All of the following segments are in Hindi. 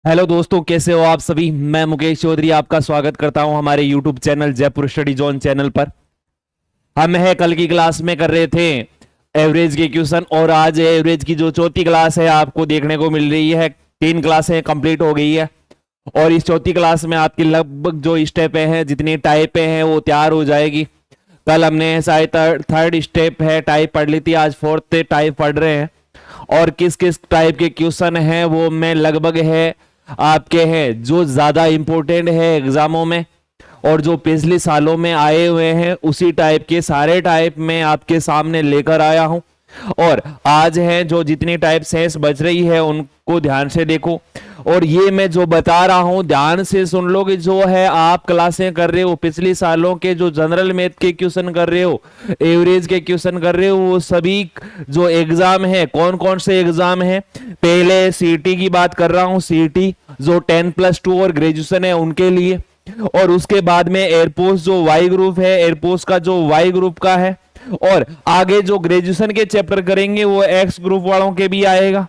हेलो दोस्तों, कैसे हो आप सभी। मैं मुकेश चौधरी आपका स्वागत करता हूं हमारे YouTube channel Jaipur study zone channel पर। हम कल की क्लास में कर रहे थे एवरेज के क्वेश्चन, और आज एवरेज की जो चौथी क्लास है आपको देखने को मिल रही है। 3 क्लासें कंप्लीट हो गई है और इस चौथी क्लास में आपकी लगभग जो स्टेप हैं, जितनी टाइपें हैं वो तैयार हो जाएगी। कल हमने शायद थर्ड स्टेप है टाइप पढ़ ली थी, आज फोर्थ टाइप पढ़ रहे हैं। और किस किस टाइप के क्वेश्चन हैं वो मैं लगभग आपके हैं जो ज्यादा इंपॉर्टेंट है एग्जामों में और जो पिछले सालों में आए हुए हैं उसी टाइप के सारे टाइप में आपके सामने लेकर आया हूं। और आज है जो जितनी टाइप सेंस बच रही है उनको ध्यान से देखो, और ये मैं जो बता रहा हूं ध्यान से सुन लो कि जो है आप क्लासें कर रहे हो, पिछले सालों के जो जनरल मैथ के क्वेश्चन कर रहे हो, एवरेज के क्वेश्चन कर रहे हो, वो सभी जो एग्जाम है, कौन कौन से एग्जाम है। पहले सीटी की बात कर रहा हूं, सीटी जो 10+2 और ग्रेजुएशन है उनके लिए, और उसके बाद में एयरपोर्ट जो वाई ग्रुप है, एयरपोर्ट का जो वाई ग्रुप का है, और आगे जो ग्रेजुएशन के चैप्टर करेंगे वो एक्स ग्रुप वालों के भी आएगा,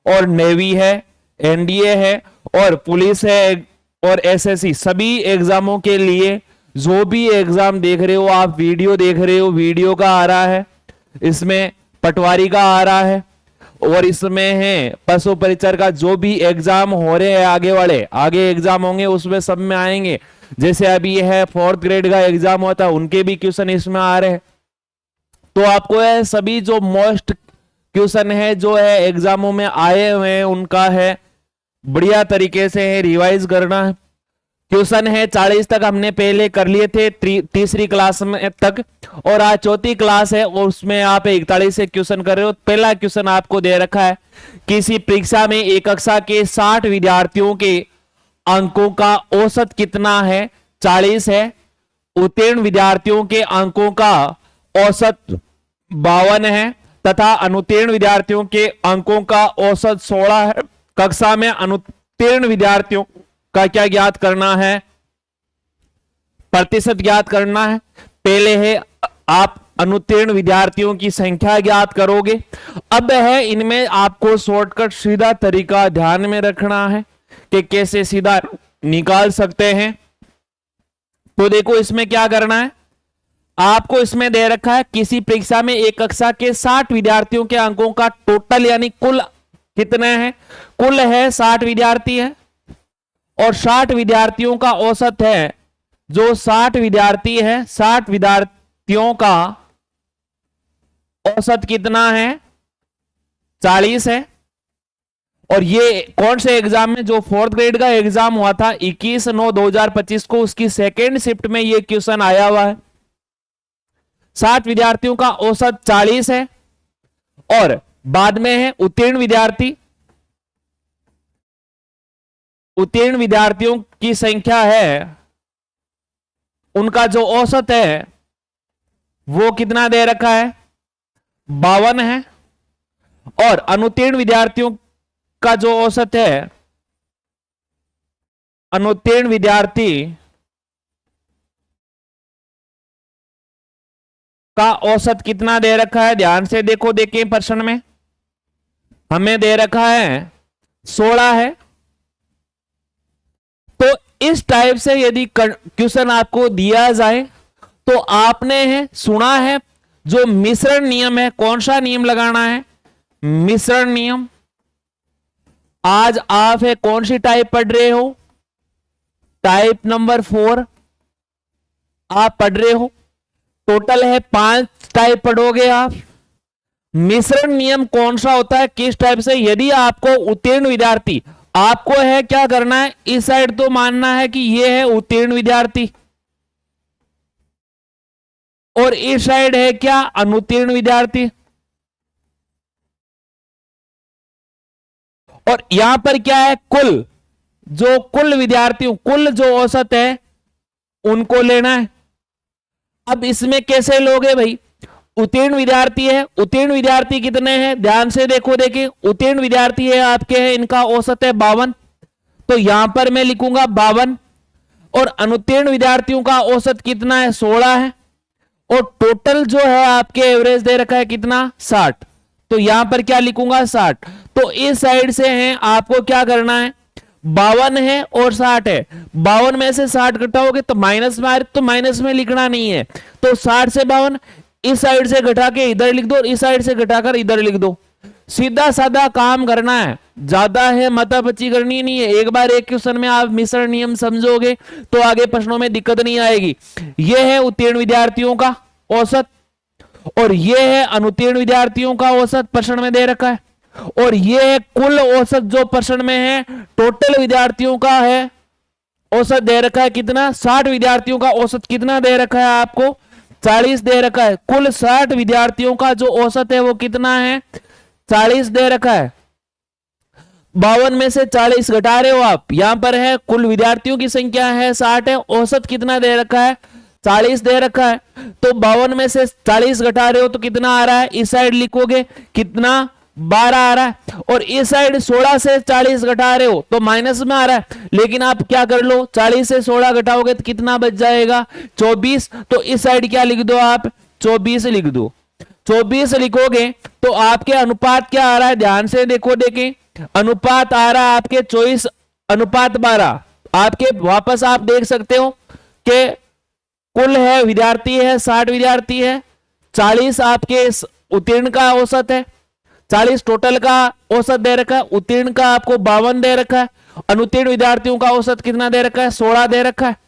और नेवी है, एनडीए है, और पुलिस है, और एसएससी। सभी एग्जामों के लिए जो भी एग्जाम देख रहे हो आप, वीडियो देख रहे हो, वीडियो का आ रहा है, इसमें पटवारी का आ रहा है, और इसमें है पशु परिचर का जो भी एग्जाम हो रहे हैं आगे वाले, आगे एग्जाम होंगे उसमें सब में आएंगे। जैसे अभी है 4th ग्रेड का एग्जाम होता है उनके भी क्वेश्चन इसमें आ रहे हैं। तो आपको है सभी जो मोस्ट क्वेश्चन है जो है एग्जामों में आए हुए हैं उनका है बढ़िया तरीके से है रिवाइज करना है। क्वेश्चन है 40 तक हमने पहले कर लिए थे तीसरी क्लास में तक, और आज चौथी क्लास है और उसमें आप 41 से क्वेश्चन कर रहे हो। पहला क्वेश्चन आपको दे रखा है, किसी परीक्षा में एक कक्षा के 60 विद्यार्थियों के अंकों का औसत कितना है, 40 है। उत्तीर्ण विद्यार्थियों के अंकों का औसत 52 है तथा अनुत्तीर्ण विद्यार्थियों के अंकों का औसत 16 है। कक्षा में अनुत्तीर्ण विद्यार्थियों का क्या ज्ञात करना है, प्रतिशत ज्ञात करना है। पहले है आप अनुत्तीर्ण विद्यार्थियों की संख्या ज्ञात करोगे। अब है इनमें आपको शॉर्टकट सीधा तरीका ध्यान में रखना है कि कैसे सीधा निकाल सकते हैं। तो देखो इसमें क्या करना है, आपको इसमें दे रखा है किसी परीक्षा में एक कक्षा के 60 विद्यार्थियों के अंकों का टोटल यानी कुल कितने हैं, कुल है 60 विद्यार्थी है, और 60 विद्यार्थियों का औसत है, जो 60 विद्यार्थी है 60 विद्यार्थियों का औसत कितना है, 40 है। और ये कौन से एग्जाम में, जो 4th ग्रेड का एग्जाम हुआ था 21/9/2025 को, उसकी सेकेंड शिफ्ट में ये क्वेश्चन आया हुआ है। 60 विद्यार्थियों का औसत 40 है, और बाद में है उत्तीर्ण विद्यार्थी। उत्तीर्ण विद्यार्थियों की संख्या है, उनका जो औसत है वो कितना दे रखा है, 52 है। और अनुत्तीर्ण विद्यार्थियों का जो औसत है, अनुत्तीर्ण विद्यार्थी का औसत कितना दे रखा है, ध्यान से देखो, देखिए प्रश्न में हमें दे रखा है 16 है। तो इस टाइप से यदि क्वेश्चन आपको दिया जाए तो आपने है सुना है जो मिश्रण नियम है, कौन सा नियम लगाना है, मिश्रण नियम। आज आप है कौन सी टाइप पढ़ रहे हो, टाइप नंबर 4 आप पढ़ रहे हो। टोटल है 5 टाइप पढ़ोगे आप। मिश्रण नियम कौन सा होता है, किस टाइप से, यदि आपको उत्तीर्ण विद्यार्थी, आपको है क्या करना है, इस साइड तो मानना है कि ये है उत्तीर्ण विद्यार्थी, और इस साइड है क्या, अनुत्तीर्ण विद्यार्थी। और यहां पर क्या है, कुल जो कुल विद्यार्थियों, कुल जो औसत है उनको लेना है। अब इसमें कैसे लोगे भाई, उत्तीर्ण विद्यार्थी है, उत्तीर्ण विद्यार्थी कितने हैं, ध्यान से देखो, देखिए उत्तीर्ण विद्यार्थी है आपके हैं, इनका औसत है 52, तो यहां पर मैं लिखूंगा 52। और अनुत्तीर्ण विद्यार्थियों का औसत कितना है, 16 है, और टोटल जो है आपके एवरेज दे रखा है कितना, 60, तो यहां पर क्या लिखूंगा, 60। तो इस साइड से है आपको क्या करना है, 52 है और 60 है, 52 में से 60 घटाओगे तो माइनस में आ रही, तो माइनस में लिखना नहीं है, तो 60 से 52 इस साइड से घटा के इधर लिख दो और इस साइड से घटाकर इधर लिख दो। सीधा साधा काम करना है, ज्यादा है मातापची करनी नहीं है। एक बार एक क्वेश्चन में आप मिश्रण नियम समझोगे तो आगे प्रश्नों में दिक्कत नहीं आएगी। यह है उत्तीर्ण विद्यार्थियों का औसत और यह है अनुत्तीर्ण विद्यार्थियों का औसत प्रश्न में दे रखा है, और यह है कुल औसत जो प्रश्न में है, टोटल विद्यार्थियों का है औसत दे रखा है कितना, 60 विद्यार्थियों का औसत कितना दे रखा है आपको, 40 दे रखा है। कुल 60 विद्यार्थियों का जो औसत है वो कितना है, 40 दे रखा है। 52 में से 40 घटा रहे हो आप, यहां पर है कुल विद्यार्थियों की संख्या है 60 है, औसत कितना दे रखा है, 40 दे रखा है। तो 52 में से 40 घटा रहे हो तो कितना आ रहा है, इस साइड लिखोगे कितना 12 आ रहा है, और इस साइड 16 से 40 घटा रहे हो तो माइनस में आ रहा है। लेकिन आप क्या कर लो, 40 से 16 घटाओगे तो कितना बच जाएगा, 24। तो इस साइड क्या लिख दो आप, 24 लिख दो। 24 लिखोगे तो आपके अनुपात क्या आ रहा है, ध्यान से देखो, देखें अनुपात आ रहा है आपके 24 अनुपात 12। आपके वापस आप देख सकते हो कि कुल है विद्यार्थी है 60 विद्यार्थी है, 40 आपके उत्तीर्ण का औसत है, 40 टोटल का औसत दे रखा है, उत्तीर्ण का आपको 52 दे रखा है, अनुत्तीर्ण विद्यार्थियों का औसत कितना दे रखा है, 16 दे रखा है।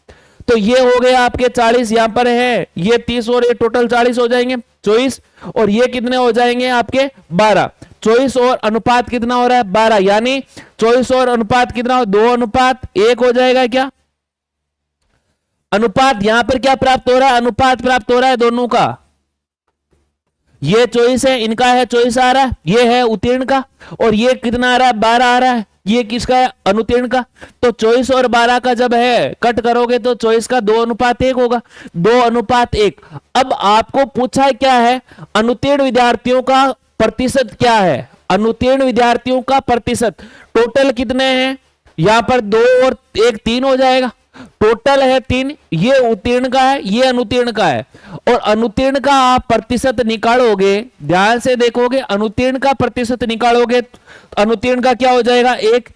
तो ये हो गया आपके 40, यहां पर है ये 30 और ये टोटल 40 हो जाएंगे 24, और ये कितने हो जाएंगे आपके 12। 24 और अनुपात कितना हो रहा है 12, यानी 24 और अनुपात कितना हो, 2 अनुपात 1 हो जाएगा क्या, अनुपात यहां पर क्या प्राप्त हो रहा है, अनुपात प्राप्त हो रहा है दोनों का। ये 24 है, इनका है 24 आ रहा है, ये है उत्तीर्ण का, और ये कितना आ रहा है 12 आ रहा है, ये किसका है, अनुत्तीर्ण का। तो 24 और 12 का जब है कट करोगे तो 24 का 2 अनुपात 1 होगा, 2 अनुपात 1। अब आपको पूछा क्या है, अनुत्तीर्ण विद्यार्थियों का प्रतिशत क्या है, अनुत्तीर्ण विद्यार्थियों का प्रतिशत टोटल कितने हैं, यहां पर 2 और 1 3 हो जाएगा, टोटल है 3, ये उत्तीर्ण का है ये अनुत्तीर्ण का है, और अनुत्तीर्ण का आप प्रतिशत निकालोगे, ध्यान से देखोगे, अनुत्तीर्ण का प्रतिशत निकालोगे, अनुत्तीर्ण का क्या हो जाएगा, 1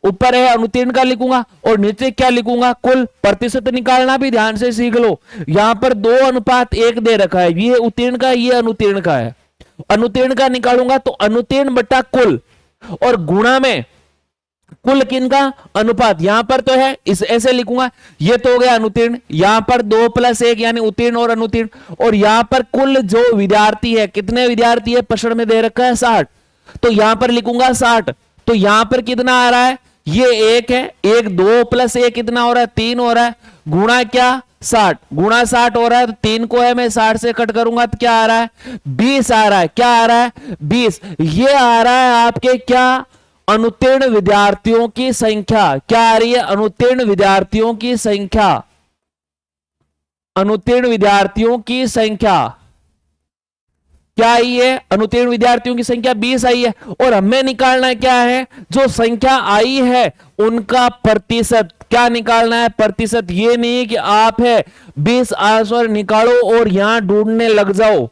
ऊपर है अनुत्तीर्ण का लिखूंगा और नीचे क्या लिखूंगा, कुल। प्रतिशत निकालना भी ध्यान से सीख लो, यहां पर 2 अनुपात 1 दे रखा है, ये उत्तीर्ण का ये अनुत्तीर्ण का है, अनुत्तीर्ण का निकालूंगा तो अनुत्तीर्ण बटा कुल, और गुणा में कुल किनका, अनुपात, यहां पर तो है इस ऐसे लिखूंगा, ये तो हो गया अनुत्तीर्ण, यहां पर 2 + 1 यानी उत्तीर्ण और अनुत्तीर्ण, और यहां पर कुल जो विद्यार्थी है, कितने विद्यार्थी है प्रश्न में दे रखा है 60, तो यहां पर लिखूंगा 60। तो यहां पर कितना आ रहा है, ये 1 है, 1 2 + 1 कितना हो रहा है, 3 हो रहा है, गुणा क्या 60, गुणा 60 हो रहा है, तो 3 को है मैं 60 से कट करूंगा तो क्या आ रहा है 20 आ रहा है, क्या आ रहा है 20। ये आ रहा है आपके क्या, अनुत्तीर्ण विद्यार्थियों की संख्या, क्या आ रही है, अनुत्तीर्ण विद्यार्थियों की संख्या, अनुत्तीर्ण विद्यार्थियों की संख्या क्या आई है, अनुत्तीर्ण विद्यार्थियों की संख्या 20 आई है, और हमें निकालना क्या है, जो संख्या आई है उनका प्रतिशत, क्या निकालना है, प्रतिशत। ये नहीं कि आप है 20 आंसर निकालो और यहां ढूंढने लग जाओ,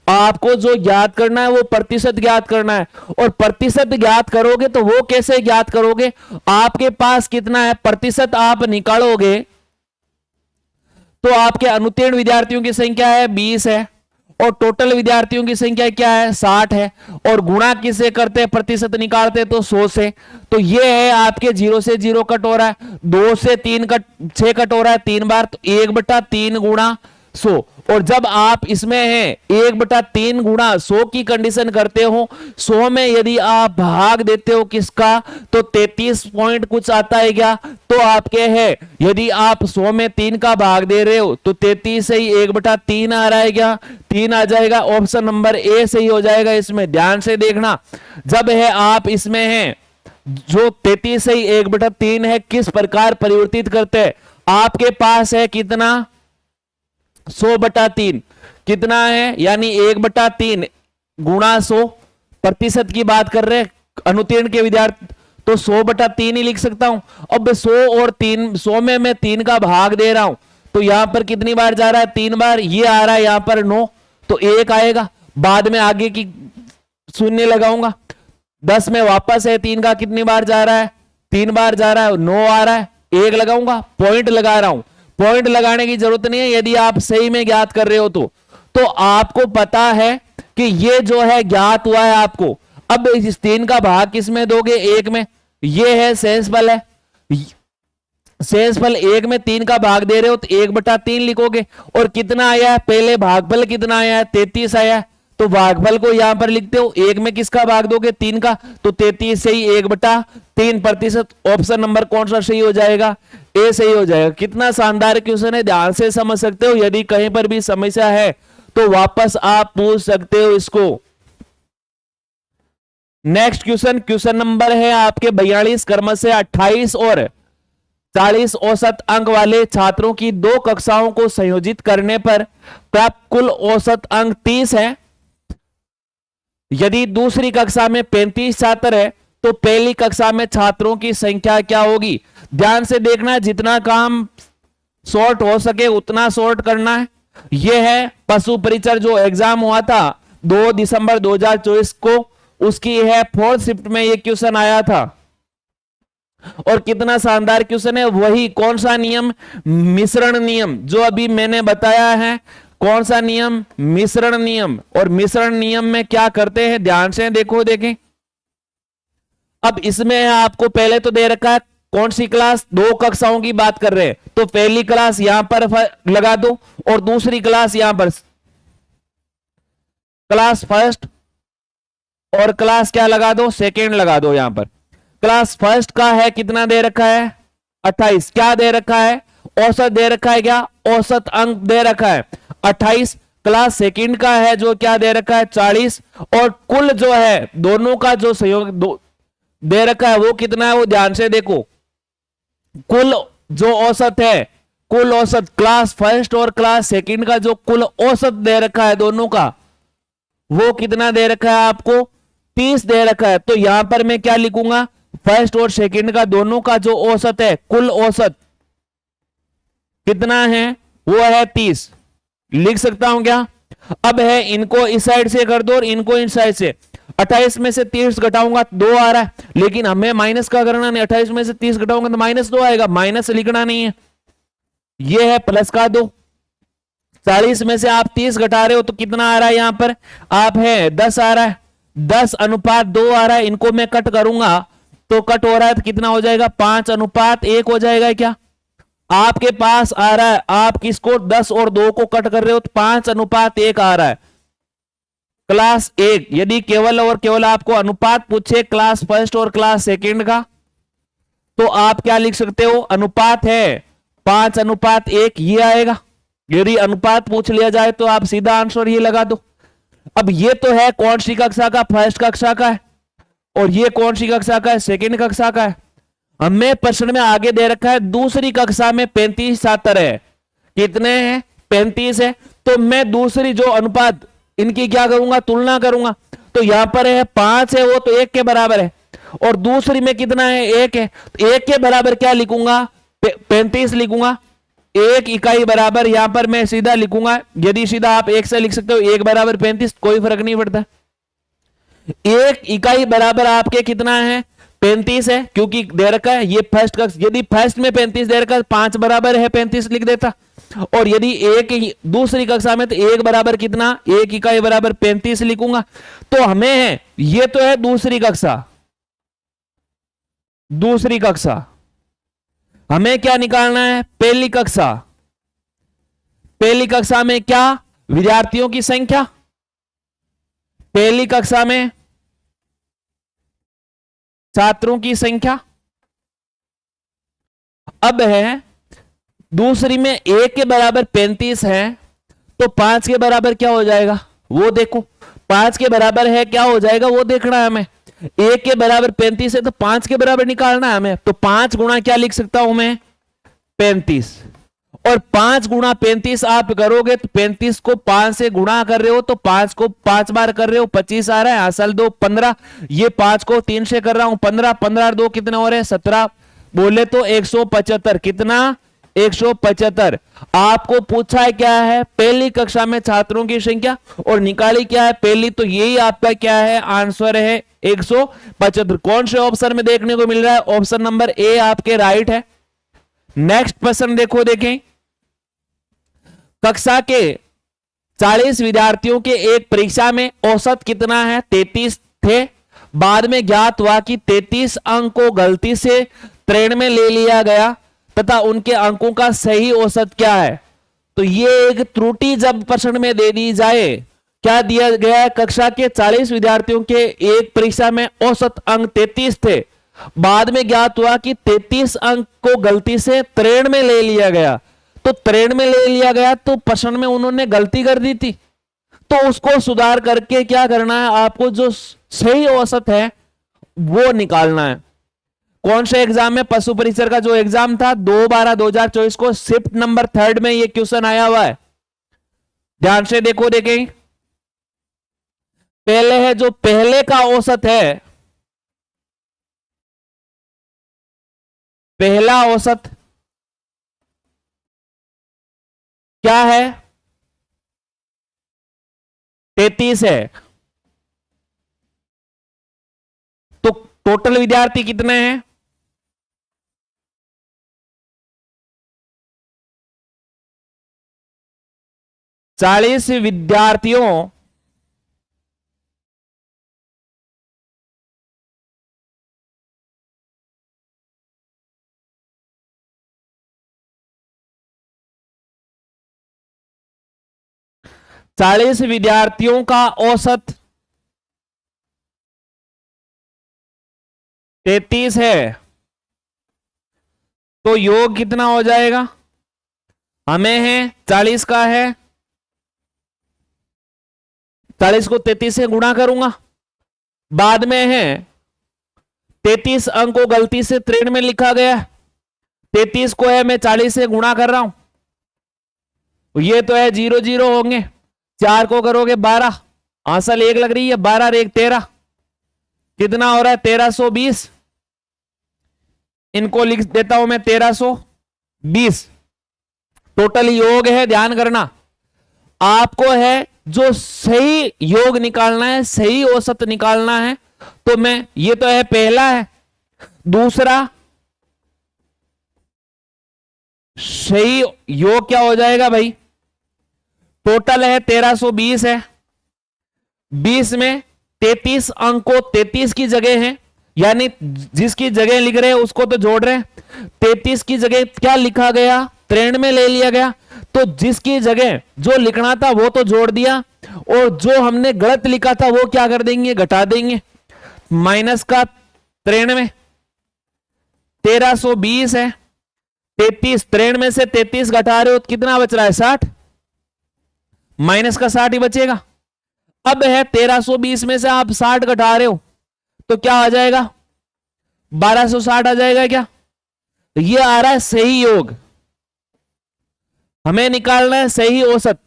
आपको जो ज्ञात करना है वो प्रतिशत ज्ञात करना है, और प्रतिशत ज्ञात करोगे तो वो कैसे ज्ञात करोगे, आपके पास कितना है प्रतिशत आप निकालोगे तो आपके अनुत्तीर्ण विद्यार्थियों की संख्या है 20 है, और टोटल विद्यार्थियों की संख्या क्या है 60 है, और गुणा किसे करते हैं, प्रतिशत निकालते तो 100 से। तो ये है आपके 0 से 0 कट हो रहा है, 2 से 3 कट 6 कट हो रहा है 3 बार, तो 1/3 गुणा 100, और जब आप इसमें है 1/3 गुणा 100 की कंडीशन करते हो, 100 में यदि आप भाग देते हो किसका, तो 33 पॉइंट कुछ आता है क्या, तो आपके है यदि आप 100 में 3 का भाग दे रहे हो तो 33 से ही 1/3 आ रहा है क्या, 3 आ जाएगा, ऑप्शन नंबर ए सही हो जाएगा। इसमें ध्यान से देखना, जब है आप इसमें है जो 33 से ही 1/3 है किस प्रकार परिवर्तित करते हैं, आपके पास है कितना 100/3 कितना है, यानी 1/3 गुणा 100, प्रतिशत की बात कर रहे हैं अनुत्तीर्ण के विद्यार्थी, तो 100/3 ही लिख सकता हूं। अब 100 और 3, 100 में मैं 3 का भाग दे रहा हूं तो यहां पर कितनी बार जा रहा है 3 बार, ये आ रहा है यहां पर 9, तो 1 आएगा, बाद में आगे की शून्य लगाऊंगा, 10 में वापस है 3 का कितनी बार जा रहा है 3 बार जा रहा है, 9 आ रहा है, 1 लगाऊंगा, पॉइंट लगा रहा हूं। पॉइंट लगाने की जरूरत नहीं है यदि आप सही में ज्ञात कर रहे हो तो आपको पता है कि ये जो है ज्ञात हुआ है आपको। अब इस 3 का भाग किस में दोगे? 1 में। ये है शेषफल है, शेषफल 1 में 3 का भाग दे रहे हो तो 1/3 लिखोगे। और कितना आया है? पहले भागफल कितना आया है? 33 आया है, तो भागफल को यहां पर लिखते हो। 1 में किसका भाग दोगे? 3 का, तो 33 से ही 1/3%। ऑप्शन नंबर कौन सा सही हो जाएगा? ए सही हो जाएगा। कितना शानदार क्वेश्चन है, ध्यान से समझ सकते हो। यदि कहीं पर भी समस्या है तो वापस आप पूछ सकते हो इसको। नेक्स्ट क्वेश्चन नंबर है आपके 42 क्रमशः 28 और 40 औसत अंक वाले छात्रों की 2 कक्षाओं को संयोजित करने पर प्राप्त कुल औसत अंक 30 है। यदि दूसरी कक्षा में 35 छात्र है तो पहली कक्षा में छात्रों की संख्या क्या होगी? ध्यान से देखना, जितना काम शॉर्ट हो सके उतना शॉर्ट करना है। यह है पशु परिचर जो एग्जाम हुआ था 2 दिसंबर 2024 को, उसकी है 4th शिफ्ट में यह क्वेश्चन आया था। और कितना शानदार क्वेश्चन है। वही कौन सा नियम? मिश्रण नियम, जो अभी मैंने बताया है। कौन सा नियम? मिश्रण नियम। और मिश्रण नियम में क्या करते हैं, ध्यान से देखो, देखें। अब इसमें आपको पहले तो दे रखा है कौन सी क्लास? 2 कक्षाओं की बात कर रहे हैं, तो पहली क्लास यहां पर लगा दो और दूसरी क्लास यहां पर, क्लास फर्स्ट, और क्लास क्या लगा दो? सेकेंड लगा दो। यहां पर क्लास फर्स्ट का है कितना दे रखा है? 28। क्या दे रखा है? औसत दे रखा है। क्या औसत अंक दे रखा है? 28। क्लास सेकंड का है जो क्या दे रखा है? 40। और कुल जो है दोनों का जो सहयोग दे रखा है वो कितना है? वो ध्यान से देखो। कुल जो औसत है, कुल औसत क्लास फर्स्ट और क्लास सेकंड का जो कुल औसत दे रखा है दोनों का, वो कितना दे रखा है आपको? 30 दे रखा है। तो यहां पर मैं क्या लिखूंगा? फर्स्ट और सेकंड का दोनों का जो औसत है, कुल औसत कितना है? वो है 30। लिख सकता हूं क्या? अब है इनको इस साइड से कर दो और इनको इस साइड से। 28 में से 30 घटाऊंगा 2 आ रहा है, लेकिन हमें माइनस का करना नहीं। 28 में से 30 घटाऊंगा तो -2 आएगा, माइनस लिखना नहीं है। ये है प्लस का 2। 40 में से आप 30 घटा रहे हो तो कितना आ रहा है? यहां पर आप है 10 आ रहा है, 10:2 आ रहा है। इनको मैं कट करूंगा तो कट हो रहा है तो कितना हो जाएगा? 5:1 हो जाएगा। क्या आपके पास आ रहा है? आप किसको 10 और 2 को कट कर रहे हो तो 5:1 आ रहा है। क्लास 1, यदि केवल और केवल आपको अनुपात पूछे क्लास फर्स्ट और क्लास सेकंड का, तो आप क्या लिख सकते हो? अनुपात है 5:1, ये आएगा। यदि अनुपात पूछ लिया जाए तो आप सीधा आंसर ये लगा दो। अब ये तो है कौन सी कक्षा का? फर्स्ट कक्षा का है। और ये कौन सी कक्षा का है? सेकंड कक्षा का है। हमें प्रश्न में आगे दे रखा है दूसरी कक्षा में 35 छात्र है। कितने हैं? 35 है। तो मैं दूसरी जो अनुपात इनकी क्या करूंगा? तुलना करूंगा। तो यहां पर है 5 है, वो तो 1 के बराबर है। और दूसरी में कितना है? 1 है। तो 1 के बराबर क्या लिखूंगा? 35 लिखूंगा। 1 इकाई बराबर, यहां पर मैं सीधा लिखूंगा। यदि सीधा आप 1 से लिख सकते हो, 1 बराबर 35, कोई फर्क नहीं पड़ता। 1 इकाई बराबर आपके कितना है? 35 है, क्योंकि दे रखा है ये फर्स्ट का। यदि फर्स्ट में 35 दे रखा है, 5 बराबर है 35 लिख देता। और यदि 1 दूसरी कक्षा में तो 1 बराबर कितना? 1 इकाई बराबर 35 लिखूंगा। तो हमें है, ये तो है दूसरी कक्षा। दूसरी कक्षा हमें क्या निकालना है? पहली कक्षा। पहली कक्षा में क्या? विद्यार्थियों की संख्या। पहली कक्षा में छात्रों की संख्या। अब है दूसरी में 1 के बराबर 35 है, तो 5 के बराबर क्या हो जाएगा वो देखो। 5 के बराबर है क्या हो जाएगा वो देखना है हमें। 1 के बराबर 35 है तो 5 के बराबर निकालना है हमें। तो 5 गुणा क्या लिख सकता हूं मैं? 35। और 5 गुणा 35 आप करोगे तो 35 को 5 से गुणा कर रहे हो तो 5 को 5 बार कर रहे हो, 25 आ रहा है। असल 2 15, ये 5 को 3 से कर रहा हूं 15, 15 और 2 कितने हो रहे हैं? 17। बोले तो 175। कितना? 175। आपको पूछा है क्या है? पहली कक्षा में छात्रों की संख्या, और निकाली क्या है? पहली। तो यही आपका क्या है? आंसर है 175। कौन से ऑप्शन में देखने को मिल रहा है? ऑप्शन नंबर ए आपके राइट है। नेक्स्ट प्रश्न देखो, देखें कक्षा के 40 विद्यार्थियों के एक परीक्षा में औसत कितना है? 33 थे। बाद में ज्ञात हुआ कि 33 अंक को गलती से 93 में ले लिया गया तथा उनके अंकों का सही औसत क्या है? तो ये एक त्रुटि जब प्रश्न में दे दी जाए, क्या दिया गया है? कक्षा के 40 विद्यार्थियों के एक परीक्षा में औसत अंक 33 थे। बाद में ज्ञात हुआ कि 33 अंक को गलती से 93 में ले लिया गया। तो 93 में ले लिया गया तो प्रश्न में उन्होंने गलती कर दी थी, तो उसको सुधार करके क्या करना है? आपको जो सही औसत है वो निकालना है। कौन से एग्जाम में? पशु परिसर का जो एग्जाम था 2/12/2024 को शिफ्ट नंबर 3 में ये क्वेश्चन आया हुआ है। ध्यान से देखो, देखें पहले है जो पहले का औसत है, पहला औसत क्या है? 33 है। तो टोटल विद्यार्थी कितने हैं? 40 विद्यार्थियों का औसत 33 है। तो योग कितना हो जाएगा? हमें है 40 का है, 40 को 33 से गुणा करूंगा। बाद में है 33 अंक को गलती से 93 में लिखा गया, 33 को है मैं 40 से गुणा कर रहा हूं। ये तो है 0 0 होंगे, 4 को करोगे 12, आंसर 1 लग रही है, 12 1 13, कितना हो रहा है? 1320। इनको लिख देता हूं मैं 1320। टोटल योग है, ध्यान करना आपको है जो सही योग निकालना है, सही औसत निकालना है। तो मैं ये तो है पहला है, दूसरा सही योग क्या हो जाएगा भाई? टोटल है 1320 है, 20 में 33 अंक को 33 की जगह है, यानी जिसकी जगह लिख रहे हैं उसको तो जोड़ रहे हैं। 33 की जगह क्या लिखा गया? 93 में ले लिया गया। तो जिसकी जगह जो लिखना था वो तो जोड़ दिया, और जो हमने गलत लिखा था वो क्या कर देंगे? घटा देंगे। माइनस का 93, 1320 है, 33 93 में से 33 घटा रहे हो तो कितना बच रहा है? 60, माइनस का 60 ही बचेगा। अब है 1320 में से आप 60 घटा रहे हो तो क्या आ जाएगा? 1260 आ जाएगा क्या? तो ये आ रहा है सही योग। हमें निकालना है सही औसत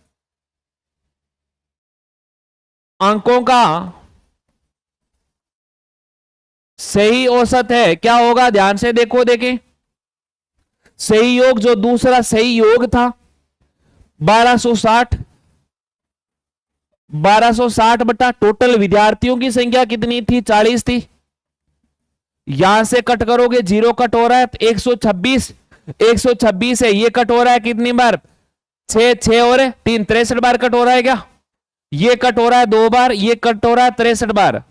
अंकों का। सही औसत है क्या होगा? ध्यान से देखो, देखें सही योग जो दूसरा सही योग था 1260, 1260 बटा टोटल विद्यार्थियों की संख्या कितनी थी? 40 थी। यहां से कट करोगे 0 कट हो रहा है, 126, 126 है, ये कट हो रहा है कितनी बार? 6 6 और 3 63 बार कट हो रहा है क्या? ये कट हो रहा है 2 बार, ये कट हो रहा है 63 बार।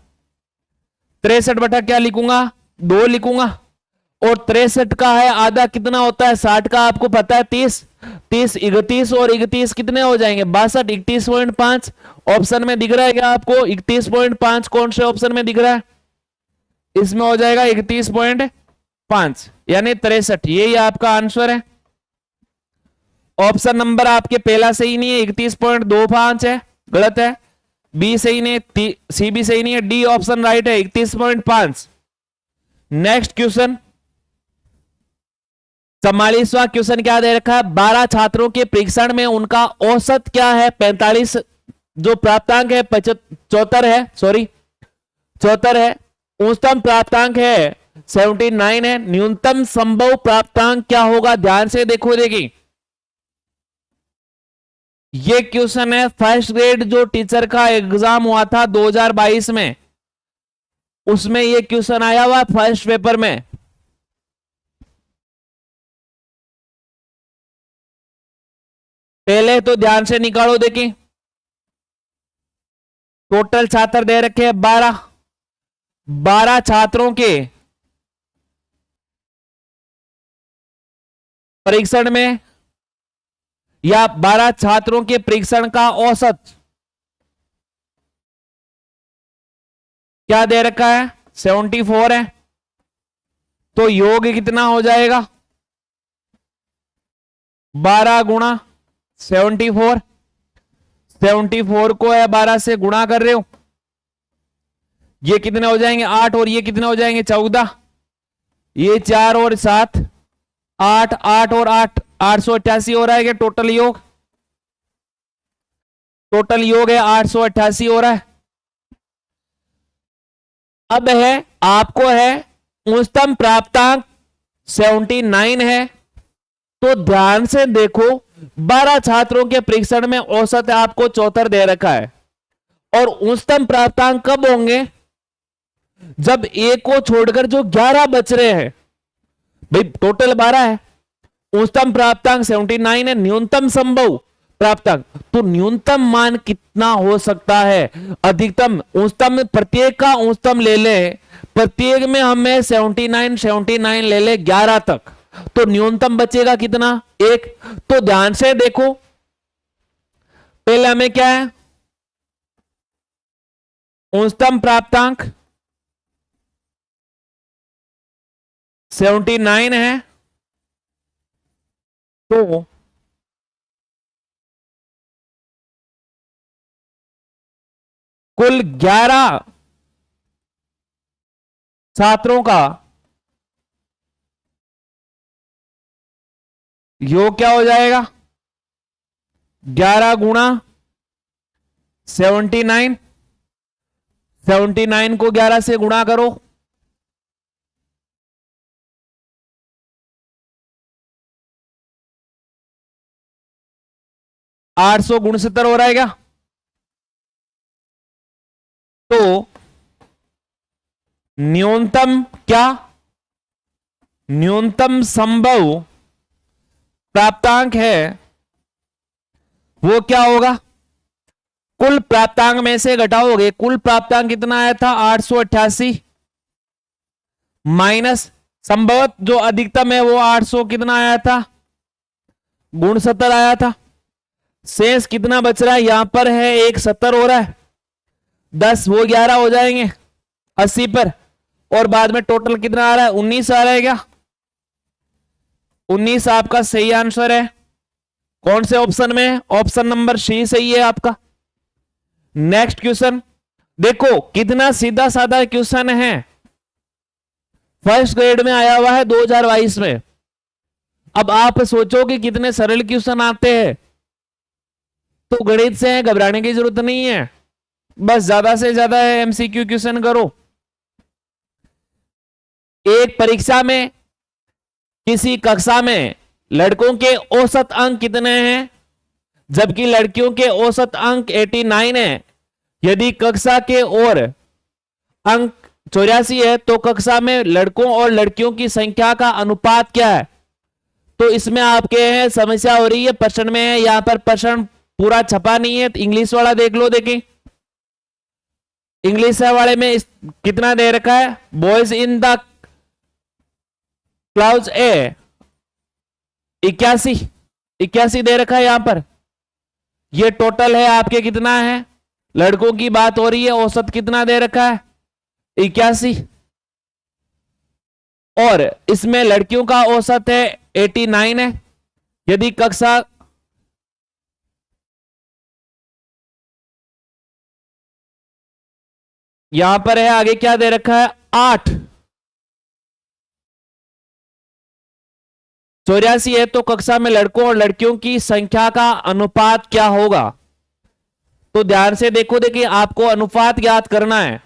63 बटा क्या लिखूंगा? 2 लिखूंगा। और 63 का है आधा कितना होता है? 60 का आपको पता है 30, 30 31 और 31 कितने हो जाएंगे? 62, 31.5 ऑप्शन में दिख रहा है क्या आपको? 31.5 कौन से ऑप्शन में दिख रहा है? इसमें हो जाएगा 31.5 यानी 63। यही आपका आंसर है। ऑप्शन नंबर आपके पहला सही नहीं है, 31.25 है, गलत है। बी सही नहीं, सी भी सही नहीं है, डी ऑप्शन राइट है 31.5। नेक्स्ट क्वेश्चन 44वां क्वेश्चन क्या दे रखा है? 12 छात्रों के परीक्षण में उनका औसत क्या है? 45। जो प्राप्तांक है 74 है, सॉरी 74 है। उच्चतम प्राप्तांक है 79 है। न्यूनतम संभव प्राप्तांक क्या होगा? ध्यान से देखो, देखिए ये क्वेश्चन है फर्स्ट ग्रेड जो टीचर का एग्जाम हुआ था 2022 में, उसमें ये क्वेश्चन आया हुआ फर्स्ट पेपर में। पहले तो ध्यान से निकालो, देखिए टोटल छात्र दे रखे हैं 12। 12 छात्रों के परीक्षण में या 12 छात्रों के परीक्षण का औसत क्या दे रखा है, 74 है। तो योग कितना हो जाएगा, 12 गुणा 74। 74 को है 12 से गुणा कर रहे हो, ये कितने हो जाएंगे 8, और ये कितने हो जाएंगे 14। ये 4 और 7 8, 8 और 8 888 हो रहा है। क्या टोटल योग, टोटल योग है 888 हो रहा है। अब है आपको है उच्चतम प्राप्तांक 79 है। तो ध्यान से देखो, 12 छात्रों के परीक्षण में औसत आपको 74 दे रखा है, और उच्चतम प्राप्तांक कब होंगे, जब एक को छोड़कर जो 11 बच रहे हैं। भाई टोटल 12 है, उच्चतम प्राप्तांक 79 है, न्यूनतम संभव प्राप्तांक, तो न्यूनतम मान कितना हो सकता है, अधिकतम उच्चतम, प्रत्येक का उच्चतम ले ले, प्रत्येक में हमें 79 79 ले ले 11 तक, तो न्यूनतम बचेगा कितना, 1। तो ध्यान से देखो, पहले हमें क्या है, उच्चतम प्राप्तांक 79 है, तो कुल 11 छात्रों का योग क्या हो जाएगा, 11 गुणा 79। 79 को 11 से गुणा करो, 869 हो रहा है क्या। तो न्यूनतम क्या, न्यूनतम संभव प्राप्तांक है वो क्या होगा, कुल प्राप्तांक में से घटाओगे, कुल प्राप्तांक कितना आया था 888, माइनस संभवत जो अधिकतम है वो 800 कितना आया था, गुण 70 आया था। शेष कितना बच रहा है, यहां पर है 170 हो रहा है, 10 वो 11 हो जाएंगे 80 पर, और बाद में टोटल कितना आ रहा है 19 आ रहा है क्या, 19 आपका सही आंसर है। कौन से ऑप्शन में, ऑप्शन नंबर सी सही है आपका। नेक्स्ट क्वेश्चन देखो, कितना सीधा साधा क्वेश्चन है, फर्स्ट ग्रेड में आया हुआ है 2022 में। अब आप सोचो कि कितने सरल क्वेश्चन आते हैं, तो गणित से है, घबराने की जरूरत नहीं है, बस ज्यादा से ज्यादा एमसीक्यू क्वेश्चन करो। एक परीक्षा में किसी कक्षा में लड़कों के औसत अंक कितने हैं, जबकि लड़कियों के औसत अंक 89 है। यदि कक्षा के और अंक 84 है, तो कक्षा में लड़कों और लड़कियों की संख्या का अनुपात क्या है। तो इसमें आपके हैं समस्या हो रही है, प्रश्न में है, यहां पर प्रश्न पूरा छपा नहीं है, तो इंग्लिश वाला देख लो। देखें इंग्लिश वाले में कितना दे रखा है, बॉयज इन द क्लाउज ए 81 दे रखा है यहां पर। ये टोटल है आपके कितना है, लड़कों की बात हो रही है, औसत कितना दे रखा है 81, और इसमें लड़कियों का औसत है 89 है। यदि कक्षा यहां पर है, आगे क्या दे रखा है 8, 84 है, तो कक्षा में लड़कों और लड़कियों की संख्या का अनुपात क्या होगा। तो ध्यान से देखो, देखिए आपको अनुपात ज्ञात करना है।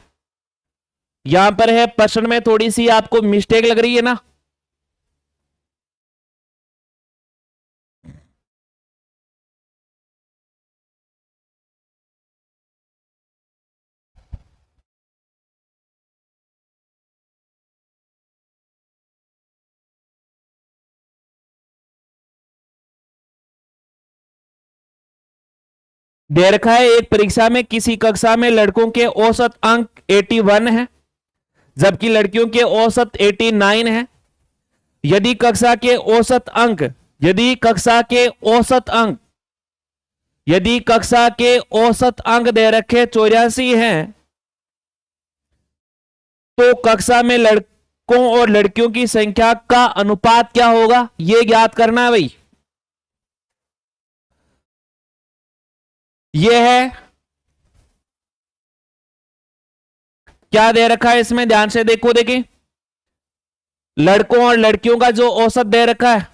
यहां पर है प्रश्न में थोड़ी सी आपको मिस्टेक लग रही है ना, दे रखा है एक परीक्षा में किसी कक्षा में लड़कों के औसत अंक 81 है जबकि लड़कियों के औसत 89 है। यदि कक्षा के औसत अंक यदि कक्षा के औसत अंक यदि कक्षा के औसत अंक दे रखे 84 हैं तो कक्षा में लड़कों और लड़कियों की संख्या का अनुपात क्या होगा, यह ज्ञात करना है भाई। यह है क्या दे रखा है इसमें, ध्यान से देखो। देखिए लड़कों और लड़कियों का जो औसत दे रखा है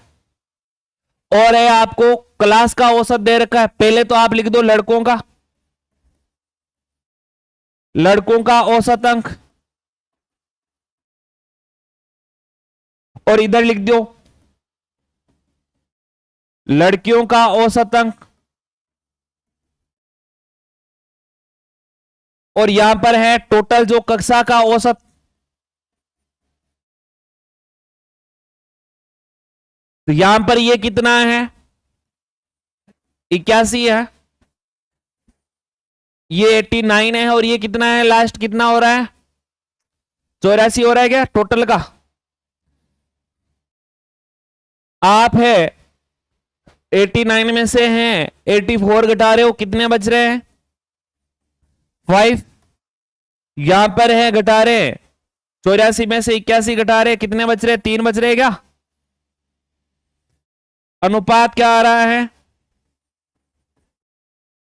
और है आपको क्लास का औसत दे रखा है। पहले तो आप लिख दो लड़कों का औसत अंक और इधर लिख दो लड़कियों का औसत अंक और यहां पर है टोटल जो कक्षा का औसत। तो यहां पर ये कितना है 81 है, ये 89 है और ये कितना है लास्ट कितना हो रहा है 84 हो रहा है क्या टोटल का। आप है 89 में से हैं 84 घटा रहे हो, कितने बच रहे हैं 5। यहां पर है घटा रहे 84 में से 81 घटा रहे, कितने बच रहे 3 बच रहे क्या। अनुपात क्या आ रहा है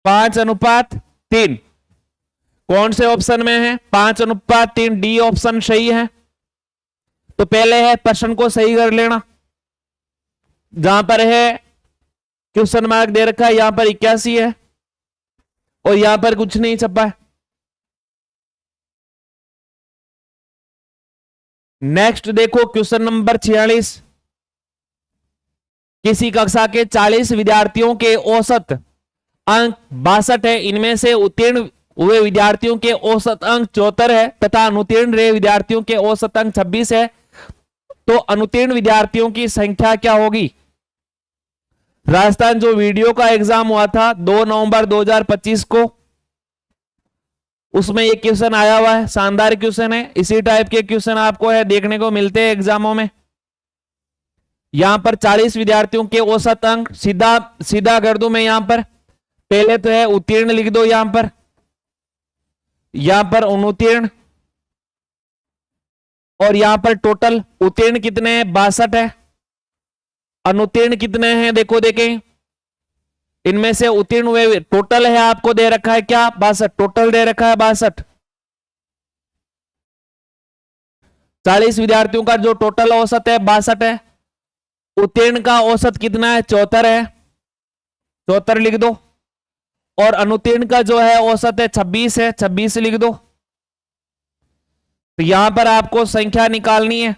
5:3। कौन से ऑप्शन में है 5:3, डी ऑप्शन सही है। तो पहले है प्रश्न को सही कर लेना। जहां पर है क्वेश्चन मार्क दे रखा है यहां पर 81 है और यहां पर कुछ नहीं छपा है। नेक्स्ट देखो क्वेश्चन नंबर 46। किसी कक्षा के 40 विद्यार्थियों के औसत अंक 62 है, इनमें से उत्तीर्ण हुए विद्यार्थियों के औसत अंक 74 है तथा अनुत्तीर्ण रहे विद्यार्थियों के औसत अंक 26 है। तो अनुत्तीर्ण विद्यार्थियों की संख्या क्या होगी। राजस्थान जो वीडियो का एग्जाम हुआ था 2 नवंबर 2025 को, उसमें ये क्वेश्चन आया हुआ है, शानदार क्वेश्चन है। इसी टाइप के क्वेश्चन आपको है देखने को मिलते हैं एग्जामों में। यहां पर 40 विद्यार्थियों के औसत अंक सीधा कर दूं मैं। यहां पर पहले तो है उत्तीर्ण लिख दो, यहां पर अनुत्तीर्ण और यहां पर टोटल उत्तीर्ण कितने हैं 62 है, अनुत्तीर्ण कितने हैं देखो देखें। इनमें से उत्तीर्ण हुए टोटल है आपको दे रखा है क्या 62, टोटल दे रखा है 62। 40 विद्यार्थियों का जो टोटल औसत है 62 है। उत्तीर्ण का औसत कितना है 74 है, 74 लिख दो। और अनुत्तीर्ण का जो है औसत है 26 है, 26 लिख दो। तो यहां पर आपको संख्या निकालनी है।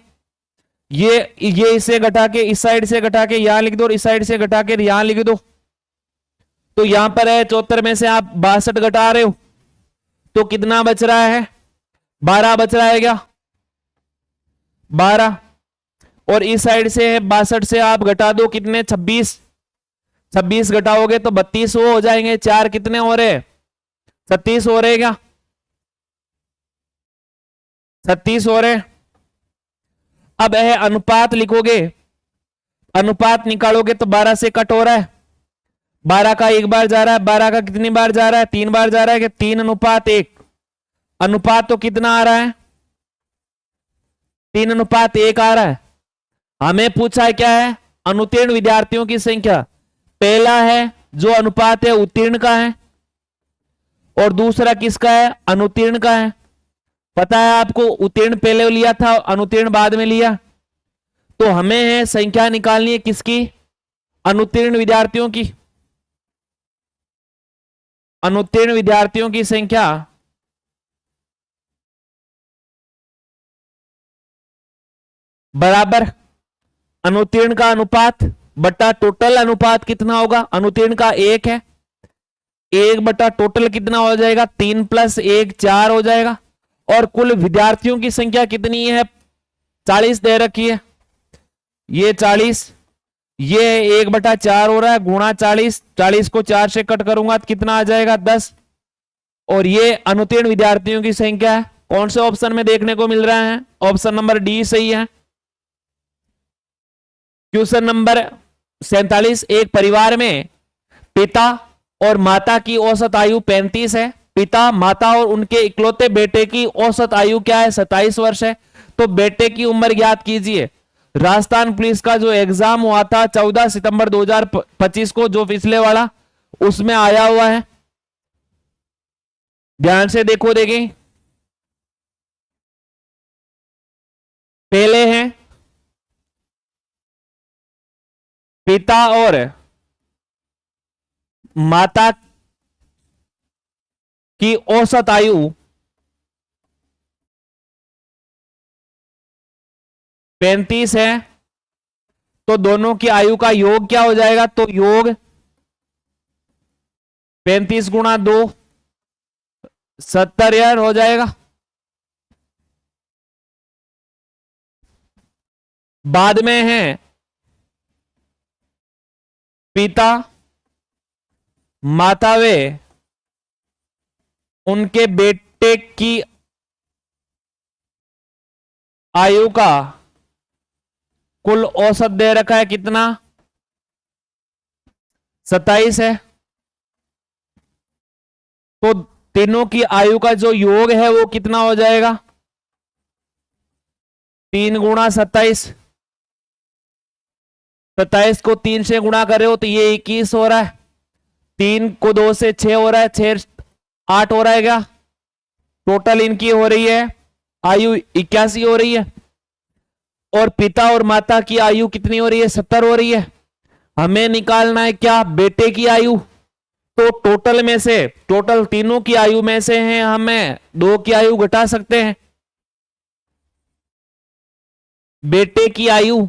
ये इसे घटा के इस साइड से घटा के यहां लिख दो और इस साइड से घटा के यहां लिख दो। तो यहां पर है 74 में से आप 62 घटा रहे हो तो कितना बच रहा है 12 बच रहा है क्या 12। और इस साइड से है 62 से आप घटा दो कितने 26, 26 घटाओगे तो 32 वो हो जाएंगे। 4 कितने हो रहे 36 हो रहे क्या 36 हो रहे। अब है अनुपात लिखोगे, अनुपात निकालोगे तो 12 से कट हो रहा है। 12 का एक बार जा रहा है, 12 का कितनी बार जा रहा है 3 बार जा रहा है कि 3:1। अनुपात तो कितना आ रहा है 3:1 आ रहा है। हमें पूछा है क्या है अनुत्तीर्ण विद्यार्थियों की संख्या। पहला है जो अनुपात है उत्तीर्ण का है और दूसरा किसका है अनुत्तीर्ण का है। पता है आपको उत्तीर्ण पहले लिया था अनुत्तीर्ण बाद में लिया। तो हमें है संख्या निकालनी है किसकी अनुत्तीर्ण विद्यार्थियों की। अनुत्तीर्ण विद्यार्थियों की संख्या बराबर अनुत्तीर्ण का अनुपात बटा टोटल अनुपात कितना होगा। अनुत्तीर्ण का 1 है, 1 बटा टोटल कितना हो जाएगा 3 + 1 4 हो जाएगा। और कुल विद्यार्थियों की संख्या कितनी है 40 दे रखी है, ये 40 ये 1/4 हो रहा है, गुणा 40, 40 को 4 से कट करूंगा तो कितना आ जाएगा 10। और ये अनुत्तीर्ण विद्यार्थियों की संख्या है। कौन से ऑप्शन में देखने को मिल रहा है? ऑप्शन नंबर डी सही है। क्वेश्चन नंबर 47, एक परिवार में पिता और माता की औसत आयु 35 है। पिता, माता और उनके इकलौते बेटे की औसत आयु क्या है? 27 वर्ष है। तो बेटे की उम्र ज्ञात कीजिए। राजस्थान पुलिस का जो एग्जाम हुआ था 14 सितंबर 2025 को, जो पिछले वाला, उसमें आया हुआ है। ध्यान से देखो, देखें। पहले हैं पिता और माता की औसत आयु 35 है। तो दोनों की आयु का योग क्या हो जाएगा? तो योग 35 गुणा 2, 70 यार हो जाएगा। बाद में है पिता, माता वे उनके बेटे की आयु का कुल औसत दे रखा है कितना? 27 है। तो तीनों की आयु का जो योग है वो कितना हो जाएगा? 3 गुणा 27। 27 को 3 से गुणा कर रहे हो तो ये 21 हो रहा है। 3 को 2 से 6 हो रहा है, 6 8 हो रहा है क्या? टोटल इनकी हो रही है आयु 81 हो रही है। और पिता और माता की आयु कितनी हो रही है? 70 हो रही है। हमें निकालना है क्या? बेटे की आयु। तो टोटल में से, टोटल तीनों की आयु में से है, हमें 2 की आयु घटा सकते हैं। बेटे की आयु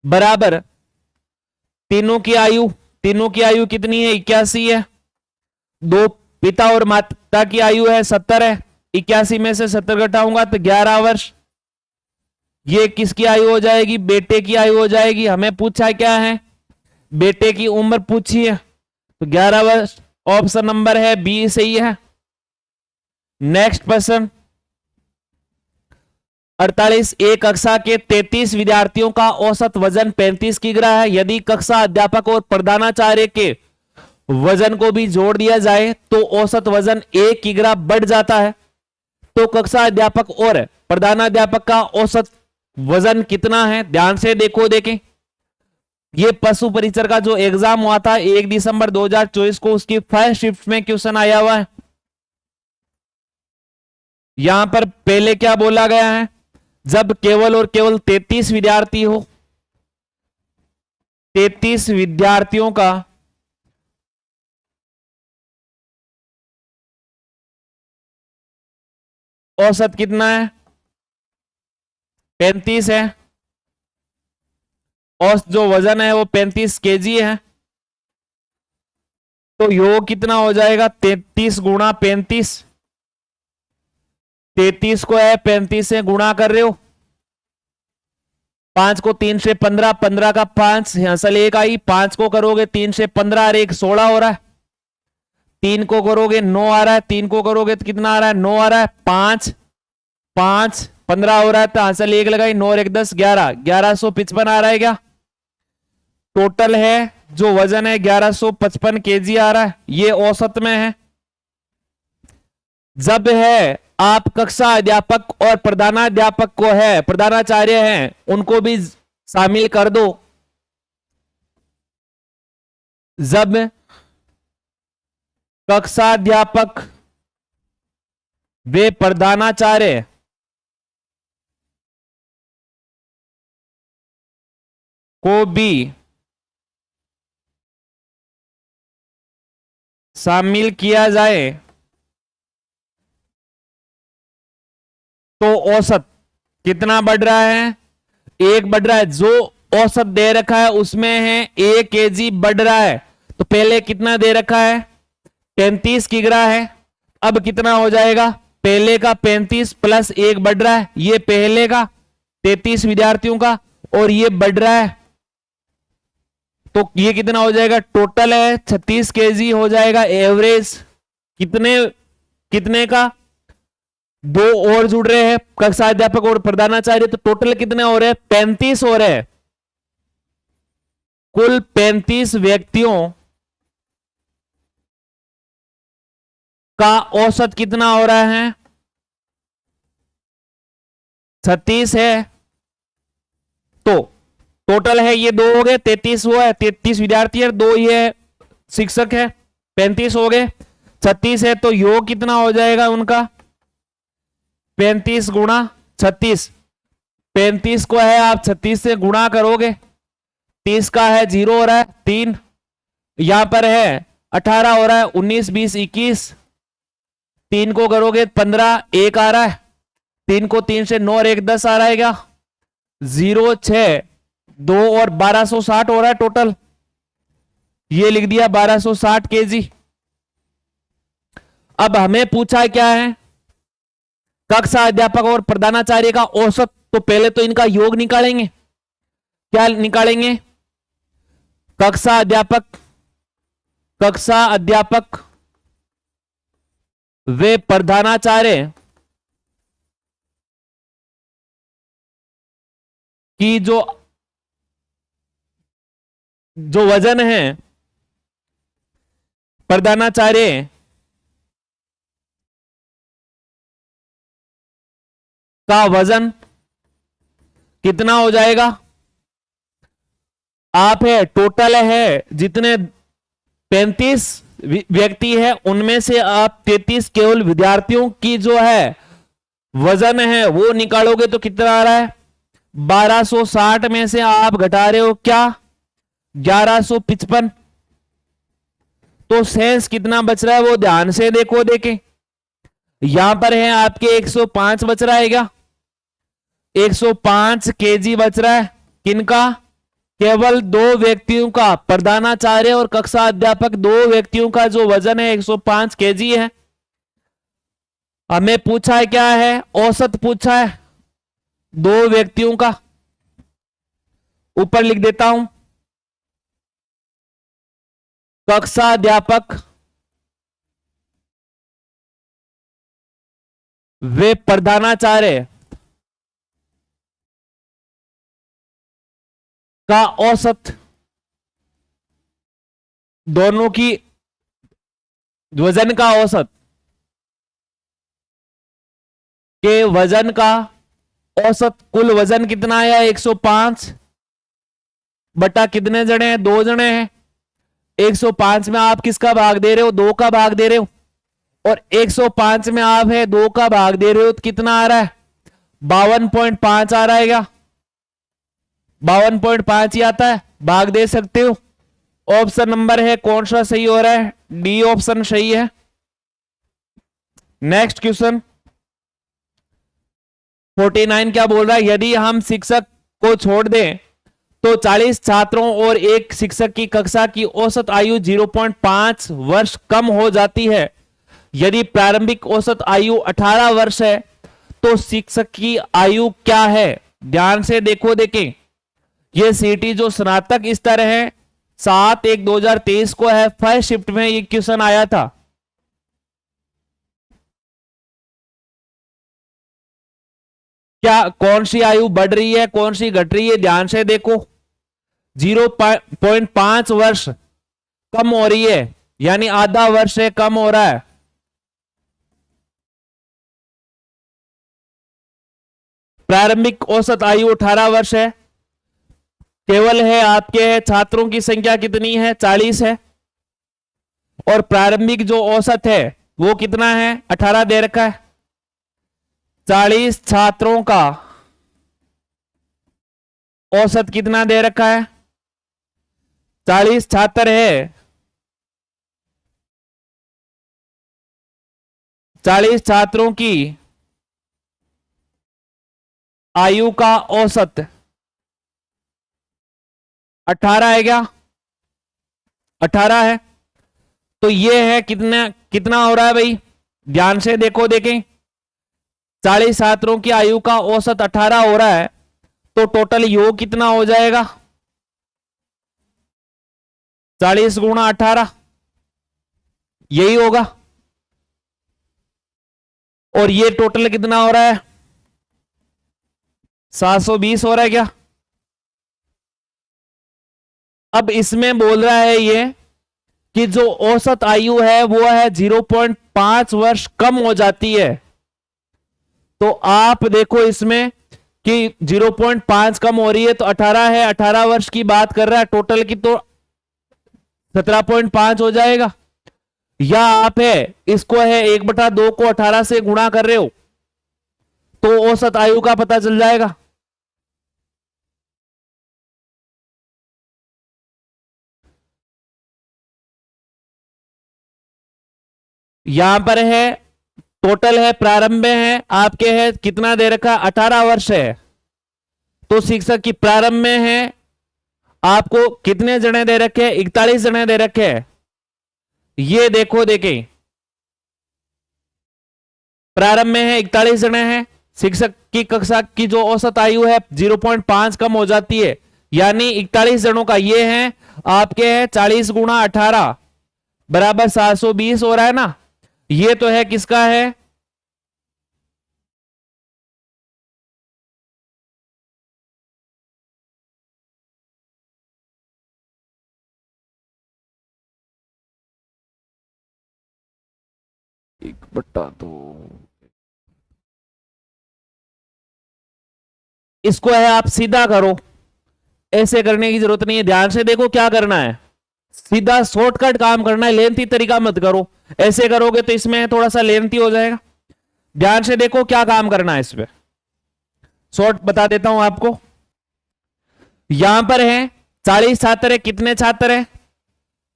बराबर तीनों की आयु। तीनों की आयु कितनी है? 81 है। 2 पिता और माता की आयु है 70 है। 81 में से 70 घटाऊंगा तो 11 वर्ष। ये किसकी आयु हो जाएगी? बेटे की आयु हो जाएगी। हमें पूछा क्या है? बेटे की उम्र पूछी है, तो 11 वर्ष। ऑप्शन नंबर है बी सही है। नेक्स्ट क्वेश्चन 48, एक कक्षा के 33 विद्यार्थियों का औसत वजन 35 किग्रा है। यदि कक्षा अध्यापक और प्रधानाचार्य के वजन को भी जोड़ दिया जाए तो औसत वजन 1 किग्रा बढ़ जाता है। तो कक्षा अध्यापक और प्रधानाध्यापक का औसत वजन कितना है? ध्यान से देखो, देखें। ये पशु परिचर का जो एग्जाम हुआ था 1 दिसंबर 2024 को, उसकी फर्स्ट शिफ्ट में क्वेश्चन आया हुआ है। यहां पर पहले क्या बोला गया है? जब केवल और केवल 33 विद्यार्थी हो, 33 विद्यार्थियों का औसत कितना है? 35 है। और जो वजन है वो 35 केजी है। तो योग कितना हो जाएगा? 33 गुणा 35। 33 को है 35 से गुणा कर रहे हो। 5 को 3 से 15, 15 का 5 यहां से 1 आई। 5 को करोगे 3 से 15 और 1 16 हो रहा है। 3 को करोगे 9 आ रहा है। 3 को करोगे तो कितना आ रहा है? 9 आ रहा है। 5 5 15 हो रहा है, तो यहां से 1 लगाई। 9 और 1 10, 11, 1155 आ रहा है क्या? टोटल है जो वजन है 1155 केजी आ रहा है। ये औसत में है। जब है आप कक्षा अध्यापक और प्रधानाध्यापक को है, प्रधानाचार्य हैं, उनको भी शामिल कर दो। जब कक्षाध्यापक वे प्रधानाचार्य को भी शामिल किया जाए तो औसत कितना बढ़ रहा है? 1 बढ़ रहा है। जो औसत दे रखा है उसमें है 1 केजी बढ़ रहा है। तो पहले कितना दे रखा है? 35 किग्रा है। अब कितना हो जाएगा? पहले का 35 प्लस 1 बढ़ रहा है, ये पहले का 33 विद्यार्थियों का, और ये बढ़ रहा है, तो ये कितना हो जाएगा? टोटल है 36 केजी हो जाएगा। एवरेज कितने कितने का? दो और जुड़ रहे हैं, कक्षा अध्यापक और प्रधानाचार्य, तो टोटल कितने हो रहे हैं? 35 हो रहे हैं। कुल 35 व्यक्तियों का औसत कितना हो रहा है? 36 है, तो टोटल है ये दो हो गए, 33 हुआ है, 33 विद्यार्थी है, दो ये शिक्षक है, 35 हो गए। 36 है तो योग कितना हो जाएगा उनका? 35 गुणा 36। 35 को है आप 36 से गुणा करोगे, 30 का है 0 हो रहा है 3, यहां पर है 18 हो रहा है, 19 20 21, 3 को करोगे 15, 1 आ रहा है, 3 को 3 से 9 और 1 10 आ रहा है क्या? 0 6 2 और 1260 हो रहा है टोटल। ये लिख दिया 1260 केजी। अब हमें पूछा क्या है? कक्षा अध्यापक और प्रधानाचार्य का औसत। तो पहले तो इनका योग निकालेंगे। क्या निकालेंगे? कक्षा अध्यापक वे प्रधानाचार्य की जो वजन है, प्रधानाचार्य का वजन कितना हो जाएगा? आप है टोटल है जितने 35 व्यक्ति है, उनमें से आप 33 केवल विद्यार्थियों की जो है वजन है वो निकालोगे तो कितना आ रहा है? 1260 में से आप घटा रहे हो क्या? 1155। तो शेष कितना बच रहा है वो ध्यान से देखो। देखें यहां पर है आपके 105 बच रहा है क्या? 105 केजी बच रहा है। किनका? केवल दो व्यक्तियों का, प्रधानाचार्य और कक्षा अध्यापक, दो व्यक्तियों का जो वजन है 105 केजी है। हमें पूछा है क्या है? औसत पूछा है दो व्यक्तियों का। ऊपर लिख देता हूं, कक्षा अध्यापक वे प्रधानाचार्य का औसत, दोनों की वजन का औसत के वजन का औसत। कुल वजन कितना आया? 105 बटा कितने जने हैं? 2 जने हैं। 105 में आप किसका भाग दे रहे हो? 2 का भाग दे रहे हो। और 105 में आप है 2 का भाग दे रहे हो तो कितना आ रहा है? 52.5 आ रहा है क्या? 52.5 ही आता है, भाग दे सकते हो। ऑप्शन नंबर है कौन सा सही हो रहा है? डी ऑप्शन सही है। नेक्स्ट क्वेश्चन 49 क्या बोल रहा है? यदि हम शिक्षक को छोड़ दें तो 40 छात्रों और एक शिक्षक की कक्षा की औसत आयु 0.5 वर्ष कम हो जाती है। यदि प्रारंभिक औसत आयु 18 वर्ष है तो शिक्षक की आयु क्या है? ध्यान से देखो। देखें ये सीटी जो स्नातक स्तर है 7/1/2023 को है, फर्स्ट शिफ्ट में ये क्वेश्चन आया था। क्या कौन सी आयु बढ़ रही है, कौन सी घट रही है? ध्यान से देखो। 0.5 वर्ष कम हो रही है, यानी आधा वर्ष से कम हो रहा है। प्रारंभिक औसत आयु 18 वर्ष है। केवल है आपके छात्रों की संख्या कितनी है? 40 है। और प्रारंभिक जो औसत है वो कितना है? 18 दे रखा है। 40 छात्रों का औसत कितना दे रखा है? 40 छात्र है, 40 छात्रों की आयु का औसत 18 है क्या? 18 है। तो ये है कितना कितना हो रहा है भाई? ध्यान से देखो। देखें 40 छात्रों की आयु का औसत 18 हो रहा है, तो टोटल योग कितना हो जाएगा? 40 गुणा 18, यही होगा। और ये टोटल कितना हो रहा है? 720 हो रहा है क्या? अब इसमें बोल रहा है ये कि जो औसत आयु है वो है 0.5 वर्ष कम हो जाती है। तो आप देखो इसमें कि 0.5 कम हो रही है, तो 18 है, 18 वर्ष की बात कर रहा है टोटल की, तो 17.5 हो जाएगा। या आप है इसको है 1/2 को 18 से गुणा कर रहे हो तो औसत आयु का पता चल जाएगा। यहां पर है टोटल है, प्रारंभ में है आपके है कितना दे रखा? 18 वर्ष है। तो शिक्षक की प्रारंभ में है आपको कितने जने दे रखे? 41 जने दे रखे हैं। ये देखो देखें, प्रारंभ में है 41 जने हैं। शिक्षक की कक्षा की जो औसत आयु है 0.5 कम हो जाती है, यानी 41 जनों का ये है आपके है 40 गुणा 18 बराबर 720 हो रहा है ना। ये तो है किसका है? एक बट्टा दो। इसको है आप सीधा करो, ऐसे करने की जरूरत नहीं है। ध्यान से देखो क्या करना है, सीधा शॉर्टकट काम करना है, लेंथी तरीका मत करो। ऐसे करोगे तो इसमें थोड़ा सा लेंथी हो जाएगा। ध्यान से देखो क्या काम करना है इस पे, शॉर्ट बता देता हूं आपको। यहां पर है 40 छात्र है, कितने छात्र है?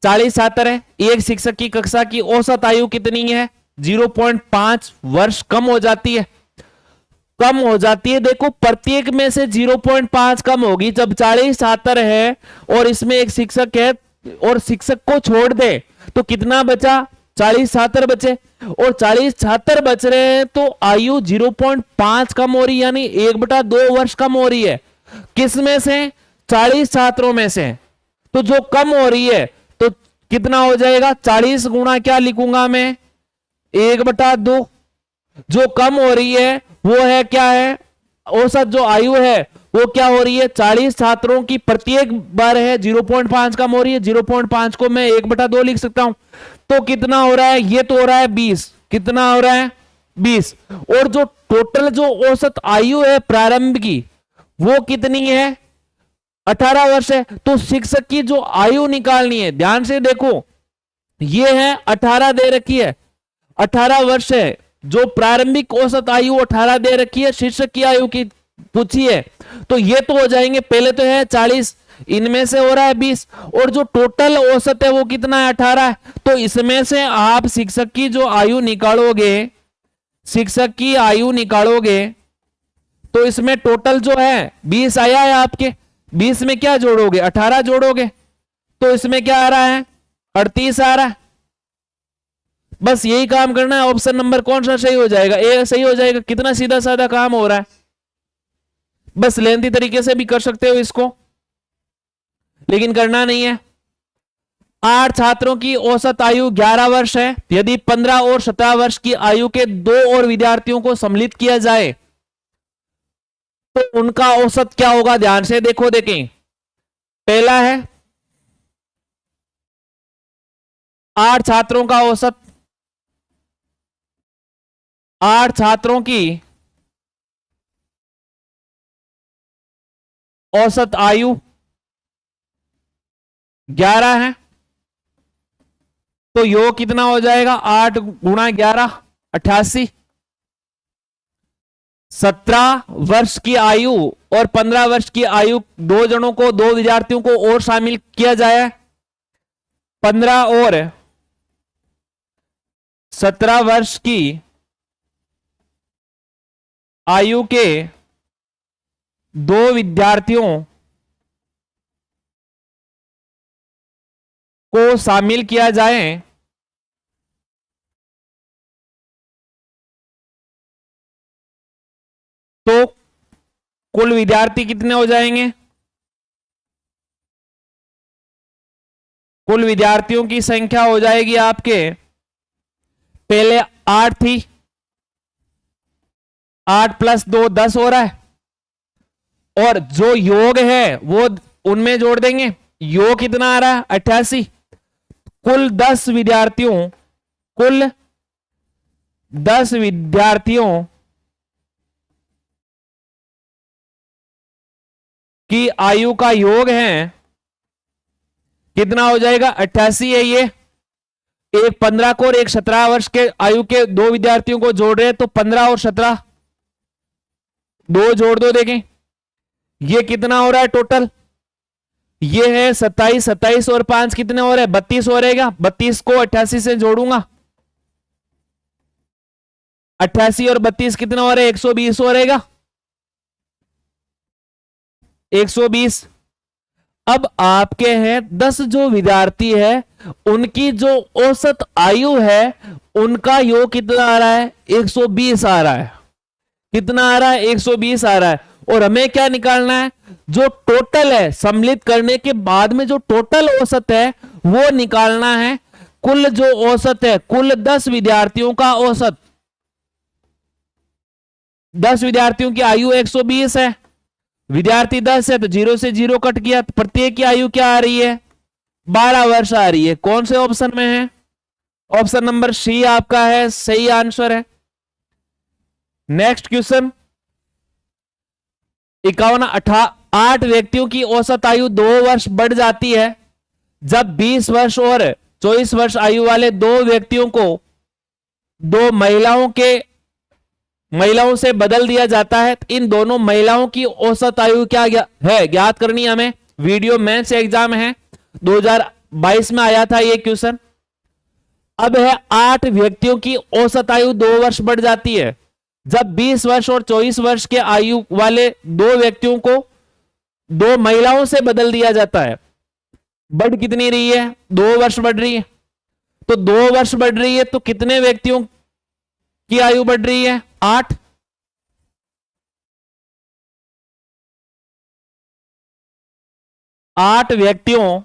40 छात्र है। एक शिक्षक की कक्षा की औसत आयु कितनी है? 0.5 वर्ष कम हो जाती है। कम हो जाती है, देखो प्रत्येक में से 0.5 कम होगी। जब 40 छात्र है और इसमें एक शिक्षक है और शिक्षक को छोड़ दे तो कितना बचा? 40 छात्र बचे। और 40 छात्र बच रहे हैं तो आयु 0.5 कम हो रही है, यानी 1/2 वर्ष कम हो रही है। किस में से? 40 छात्रों में से। तो जो कम हो रही है तो कितना हो जाएगा? 40 गुणा क्या लिखूंगा मैं? 1/2। जो कम हो रही है वो है क्या है? औसत जो आयु है वो क्या हो रही है? 40 छात्रों की प्रत्येक बार है 0.5 कम हो रही है। 0.5 को मैं 1/2 लिख सकता हूं। तो कितना हो रहा है? ये तो हो रहा है 20। कितना हो रहा है? 20। और जो टोटल जो औसत आयु है प्रारंभ की वो कितनी है? 18 वर्ष है। तो शिक्षक की जो आयु निकालनी है, ध्यान से देखो, ये है 18 दे रखी है, 18 वर्ष है। जो प्रारंभिक औसत आयु 18 दे रखी है, शिक्षक की आयु की पूछी है, तो ये तो हो जाएंगे। पहले तो है 40, इनमें से हो रहा है 20, और जो टोटल औसत है वो कितना है? 18 है। तो इसमें से आप शिक्षक की जो आयु निकालोगे, शिक्षक की आयु निकालोगे तो इसमें टोटल जो है 20 आया है आपके। 20 में क्या जोड़ोगे? 18 जोड़ोगे तो इसमें क्या आ रहा है? 38 आ रहा है। बस यही काम करना है। ऑप्शन नंबर कौन सा सही हो जाएगा? ए सही हो जाएगा। कितना सीधा साधा काम हो रहा है। बस लेंथी तरीके से भी कर सकते हो इसको, लेकिन करना नहीं है। 8 छात्रों की औसत आयु 11 वर्ष है। यदि 15 और 17 वर्ष की आयु के 2 और विद्यार्थियों को सम्मिलित किया जाए तो उनका औसत क्या होगा? ध्यान से देखो, देखें। पहला है 8 छात्रों का औसत, 8 छात्रों की औसत आयु 11 है। तो योग कितना हो जाएगा? 8 गुणा 11 88। 17 वर्ष की आयु और 15 वर्ष की आयु, दो जनों को, दो विद्यार्थियों को और शामिल किया जाए। 15 और 17 वर्ष की आयु के दो विद्यार्थियों को शामिल किया जाए तो कुल विद्यार्थी कितने हो जाएंगे? कुल विद्यार्थियों की संख्या हो जाएगी आपके, पहले 8 थी, 8 + 2 10 हो रहा है, और जो योग है वो उनमें जोड़ देंगे। योग कितना आ रहा है? 88। कुल 10 विद्यार्थियों, कुल 10 विद्यार्थियों की आयु का योग है, कितना हो जाएगा? 88 है ये। एक 15 को और एक 17 वर्ष के आयु के दो विद्यार्थियों को जोड़ रहे हैं, तो 15 और 17 दो जोड़ दो, देखें ये कितना हो रहा है टोटल? ये है 27, 27 और 5 कितने हो रहे हैं? 32 हो रहेगा। 32 को 88 से जोड़ूंगा, 88 और 32 कितना हो रहा है? 120 हो रहेगा, 120। अब आपके हैं 10 जो विद्यार्थी है, उनकी जो औसत आयु है, उनका योग कितना आ रहा है? 120 आ रहा है। कितना आ रहा है? 120 आ रहा है। और हमें क्या निकालना है? जो टोटल है, सम्मिलित करने के बाद में जो टोटल औसत है वो निकालना है। कुल जो औसत है, कुल 10 विद्यार्थियों का औसत, 10 विद्यार्थियों की आयु 120 है, विद्यार्थी 10 है, तो 0 से 0 कट गया, तो प्रत्येक की आयु क्या आ रही है? 12 वर्ष आ रही है। कौन से ऑप्शन में है? ऑप्शन नंबर सी आपका है सही आंसर है। नेक्स्ट क्वेश्चन, 8 व्यक्तियों की औसत आयु 2 वर्ष बढ़ जाती है जब 20 वर्ष और 24 वर्ष आयु वाले दो व्यक्तियों को दो महिलाओं से बदल दिया जाता है। इन दोनों महिलाओं की औसत आयु क्या है? ज्ञात करनी है हमें। वीडियो मेंस एग्जाम है, 2022 में आया था ये क्वेश्चन। अब है 8 व्यक्तियों की औसत आयु 2 वर्ष बढ़ जाती है जब 20 वर्ष और 24 वर्ष के आयु वाले दो व्यक्तियों को दो महिलाओं से बदल दिया जाता है। बढ़ कितनी रही है? 2 वर्ष बढ़ रही है। तो 2 वर्ष बढ़ रही है तो कितने व्यक्तियों की आयु बढ़ रही है? 8। आठ व्यक्तियों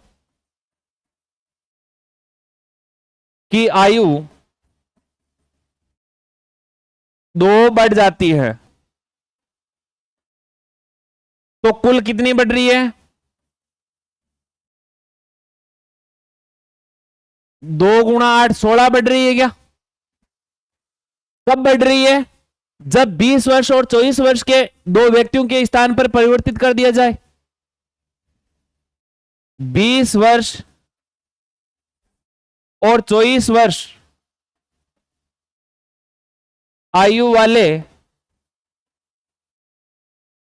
की आयु 2 बढ़ जाती है, तो कुल कितनी बढ़ रही है? 2 × 8 16 बढ़ रही है क्या? कब बढ़ रही है? जब 20 वर्ष और 24 वर्ष के दो व्यक्तियों के स्थान पर परिवर्तित कर दिया जाए। 20 वर्ष और 24 वर्ष आयु वाले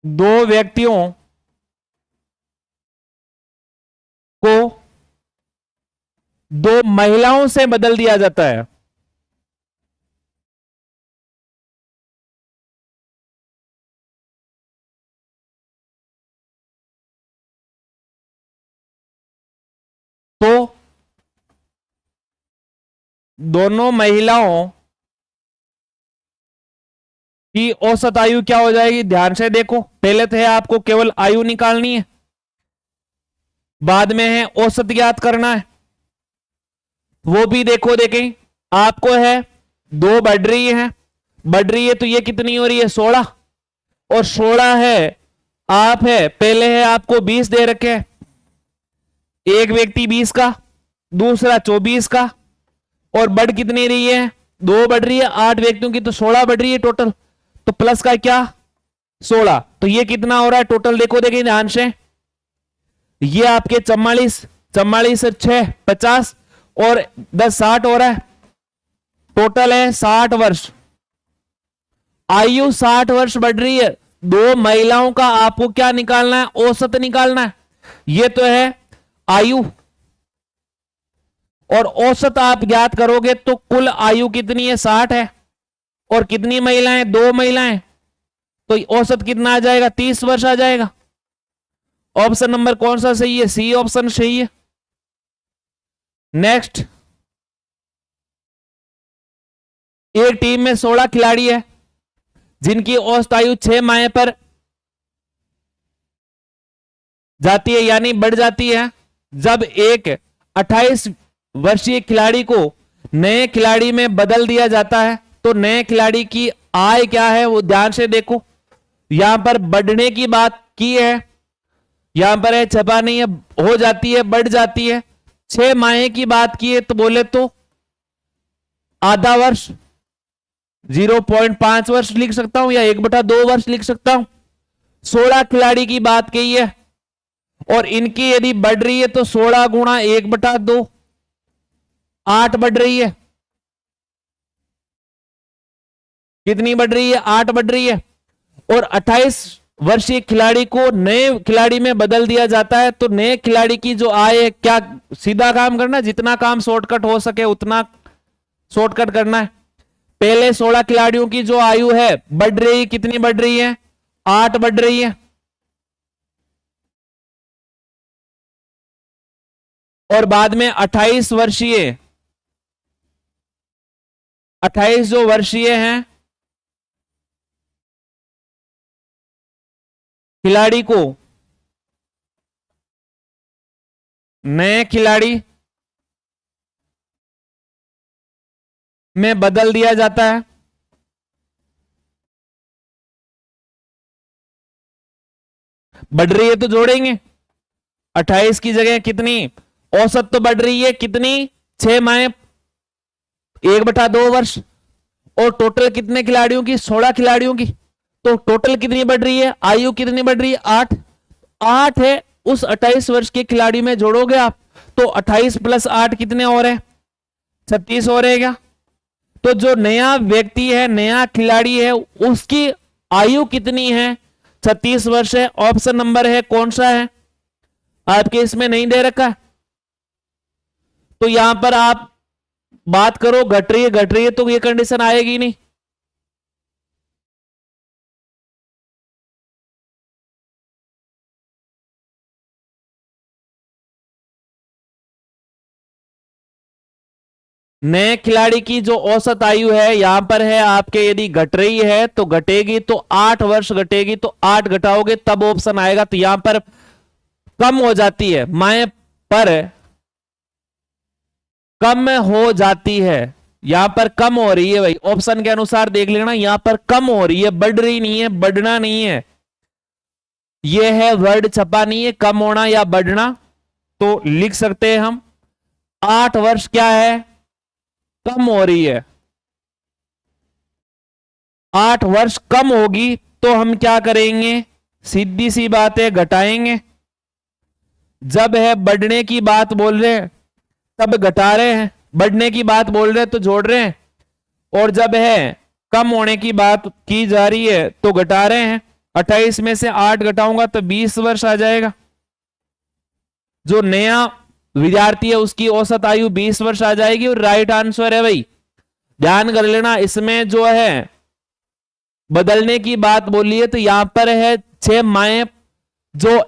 दो व्यक्तियों को दो महिलाओं से बदल दिया जाता है। तो दोनों महिलाओं की औसत आयु क्या हो जाएगी? ध्यान से देखो, पहले तो है आपको केवल आयु निकालनी है, बाद में है औसत ज्ञात करना है। वो भी देखो, देखें आपको है 2 बढ़ रही है तो ये कितनी हो रही है? 16। और 16 है आप है, पहले है आपको 20 दे रखे हैं, एक व्यक्ति 20 का, दूसरा 24 का, और बढ़ कितनी रही है? 2 बढ़ रही है। 8 व्यक्तियों की तो 16 बढ़ रही है टोटल, तो प्लस का क्या? 16। तो ये कितना हो रहा है टोटल? देखो देखें ध्यान से, ये आपके 44, 44 और 6 50 और 10 60 हो रहा है। टोटल है 60 वर्ष। आयु 60 वर्ष बढ़ रही है। दो महिलाओं का आपको क्या निकालना है? औसत निकालना है। ये तो है आयु, और औसत आप ज्ञात करोगे तो कुल आयु कितनी है? 60 है। और कितनी महिलाएं? 2 महिलाएं, तो औसत कितना आ जाएगा? 30 वर्ष आ जाएगा। ऑप्शन नंबर कौन सा सही है? सी ऑप्शन सही है। नेक्स्ट, एक टीम में 16 खिलाड़ी है जिनकी औसत आयु 6 माह पर जाती है यानी बढ़ जाती है। जब एक 28 वर्षीय खिलाड़ी को नए खिलाड़ी में बदल दिया जाता है तो नए खिलाड़ी की आय क्या है वो ध्यान से देखो। यहां पर बढ़ने की बात की है, यहां पर है छपा नहीं है, हो जाती है बढ़ जाती है। 6 माह की बात की है तो बोले तो आधा वर्ष 0.5 वर्ष लिख सकता हूं या 1/2 वर्ष लिख सकता हूं। 16 खिलाड़ी की बात कही है और इनकी यदि बढ़ रही है तो 16 गुणा 1/2 8 बढ़ रही है। कितनी बढ़ रही है? 8 बढ़ रही है। और 28 वर्षीय खिलाड़ी को नए खिलाड़ी में बदल दिया जाता है तो नए खिलाड़ी की जो आय है, क्या सीधा काम करना, जितना काम शॉर्टकट हो सके उतना शॉर्टकट करना है। पहले 16 खिलाड़ियों की जो आयु है बढ़ रही, कितनी बढ़ रही है? 8 बढ़ रही है। और बाद में 28 जो वर्षीय हैं खिलाड़ी को नए खिलाड़ी में बदल दिया जाता है। बढ़ रही है तो जोड़ेंगे, 28 की जगह कितनी औसत तो बढ़ रही है, कितनी? 6 माह 1/2 वर्ष। और टोटल कितने खिलाड़ियों की? 16 खिलाड़ियों की। तो टोटल कितनी बढ़ रही है? आयु कितनी बढ़ रही है? 8। 8 है, उस 28 वर्ष के खिलाड़ी में जोड़ोगे आप तो 28 + 8 कितने और है? 36 और है क्या? तो जो नया व्यक्ति है, नया खिलाड़ी है, उसकी आयु कितनी है? 36 वर्ष है। ऑप्शन नंबर है कौन सा है? आपके इसमें नहीं दे रखा। तो यहां पर आप बात करो घट रही है तो ये कंडीशन आएगी नहीं। नए खिलाड़ी की जो औसत आयु है यहां पर है आपके, यदि घट रही है तो घटेगी तो 8 वर्ष घटेगी, तो 8 घटाओगे तब ऑप्शन आएगा। तो यहां पर कम हो जाती है, माए पर कम हो जाती है, यहां पर कम हो रही है भाई। ऑप्शन के अनुसार देख लेना, यहां पर कम हो रही है, बढ़ रही नहीं है, बढ़ना नहीं है। यह है वर्ड छपा नहीं है, कम होना या बढ़ना। तो लिख सकते हैं हम 8 वर्ष क्या है? कम हो रही है। 8 वर्ष कम होगी तो हम क्या करेंगे? सीधी सी बात है, घटाएंगे। जब है बढ़ने की बात बोल रहे हैं तब घटा रहे हैं, बढ़ने की बात बोल रहे हैं तो जोड़ रहे हैं। और जब है कम होने की बात की जा रही है तो घटा रहे हैं। 28 में से 8 घटाऊंगा तो 20 वर्ष आ जाएगा। जो नया विद्यार्थी है उसकी औसत आयु 20 वर्ष आ जाएगी और राइट आंसर है भाई। ध्यान कर लेना, इसमें जो है बदलने की बात बोली है तो यहां पर है 6 माह जो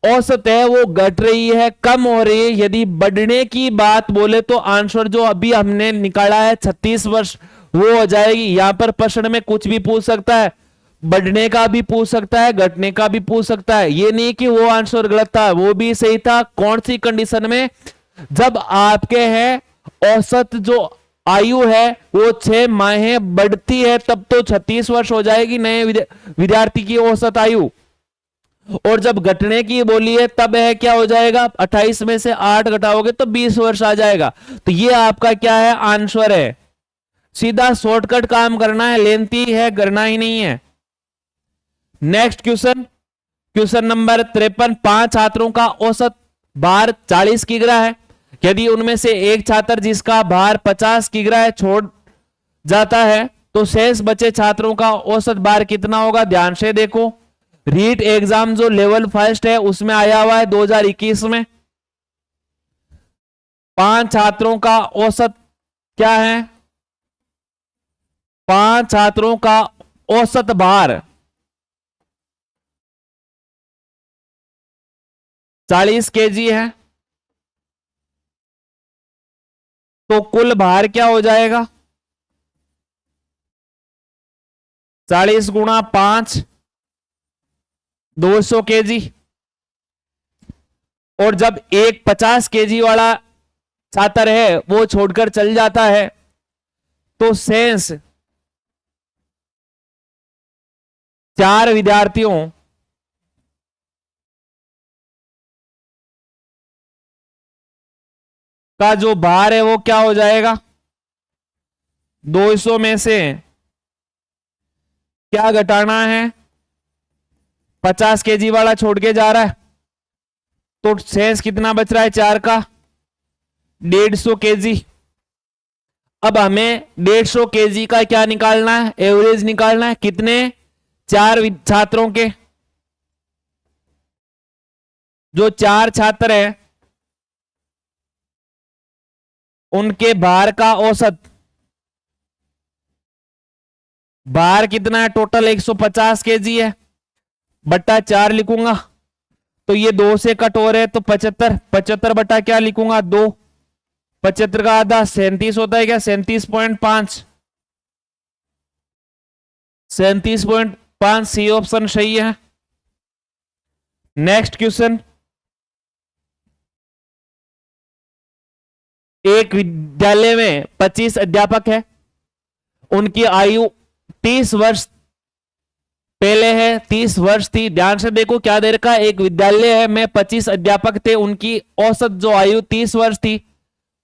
औसत है वो घट रही है, कम हो रही है। यदि बढ़ने की बात बोले तो आंसर जो अभी हमने निकाला है 36 वर्ष वो हो जाएगी। यहां पर प्रश्न में कुछ भी पूछ सकता है, बढ़ने का भी पूछ सकता है, घटने का भी पूछ सकता है। ये नहीं कि वो आंसर गलत था, वो भी सही था। कौन सी कंडीशन में? जब आपके है औसत जो आयु है वो 6 माह बढ़ती है तब तो 36 वर्ष हो जाएगी नए विद्यार्थी की औसत आयु। और जब घटने की बोली है तब है क्या हो जाएगा? 28 में से 8 घटाओगे तो 20 वर्ष आ जाएगा। तो ये आपका क्या है? आंसर है। सीधा शॉर्टकट काम करना है, लेंथी है करना ही नहीं है। Next question, question number 53। 5 छात्रों का औसत भार 40 किग्रा है। यदि उनमें से एक छात्र जिसका भार 50 किग्रा है छोड़ जाता है तो शेष बचे छात्रों का औसत भार कितना होगा? ध्यान से देखो, रीट एग्जाम जो लेवल फर्स्ट है उसमें आया हुआ है 2021 में। 5 छात्रों का औसत क्या है? 5 छात्रों का औसत भार 40 केजी है। तो कुल भार क्या हो जाएगा? 40 × 5 200 केजी। और जब एक 50 केजी वाला छात्र है वो छोड़कर चल जाता है तो शेष 4 विद्यार्थियों का जो भार है वो क्या हो जाएगा? 200 में से क्या घटाना है? 50 केजी वाला छोड़ के जा रहा है तो शेष कितना बच रहा है? 4 का 150 केजी। अब हमें 150 केजी का क्या निकालना है? एवरेज निकालना है। कितने? 4 छात्रों के। जो 4 छात्र हैं उनके भार का औसत, भार कितना है? टोटल 150 केजी है, बट्टा 4 लिखूंगा तो ये 2 से कट हो रहे हैं तो 75, 75 बटा क्या लिखूंगा? 2। 75 का आधा 37 होता है क्या? 37.5, 37.5 सी ऑप्शन सही है। नेक्स्ट क्वेश्चन, एक विद्यालय में 25 अध्यापक है, उनकी आयु 30 वर्ष पहले है 30 वर्ष थी। ध्यान से देखो क्या दे रखा है, एक विद्यालय है में 25 अध्यापक थे, उनकी औसत जो आयु 30 वर्ष थी।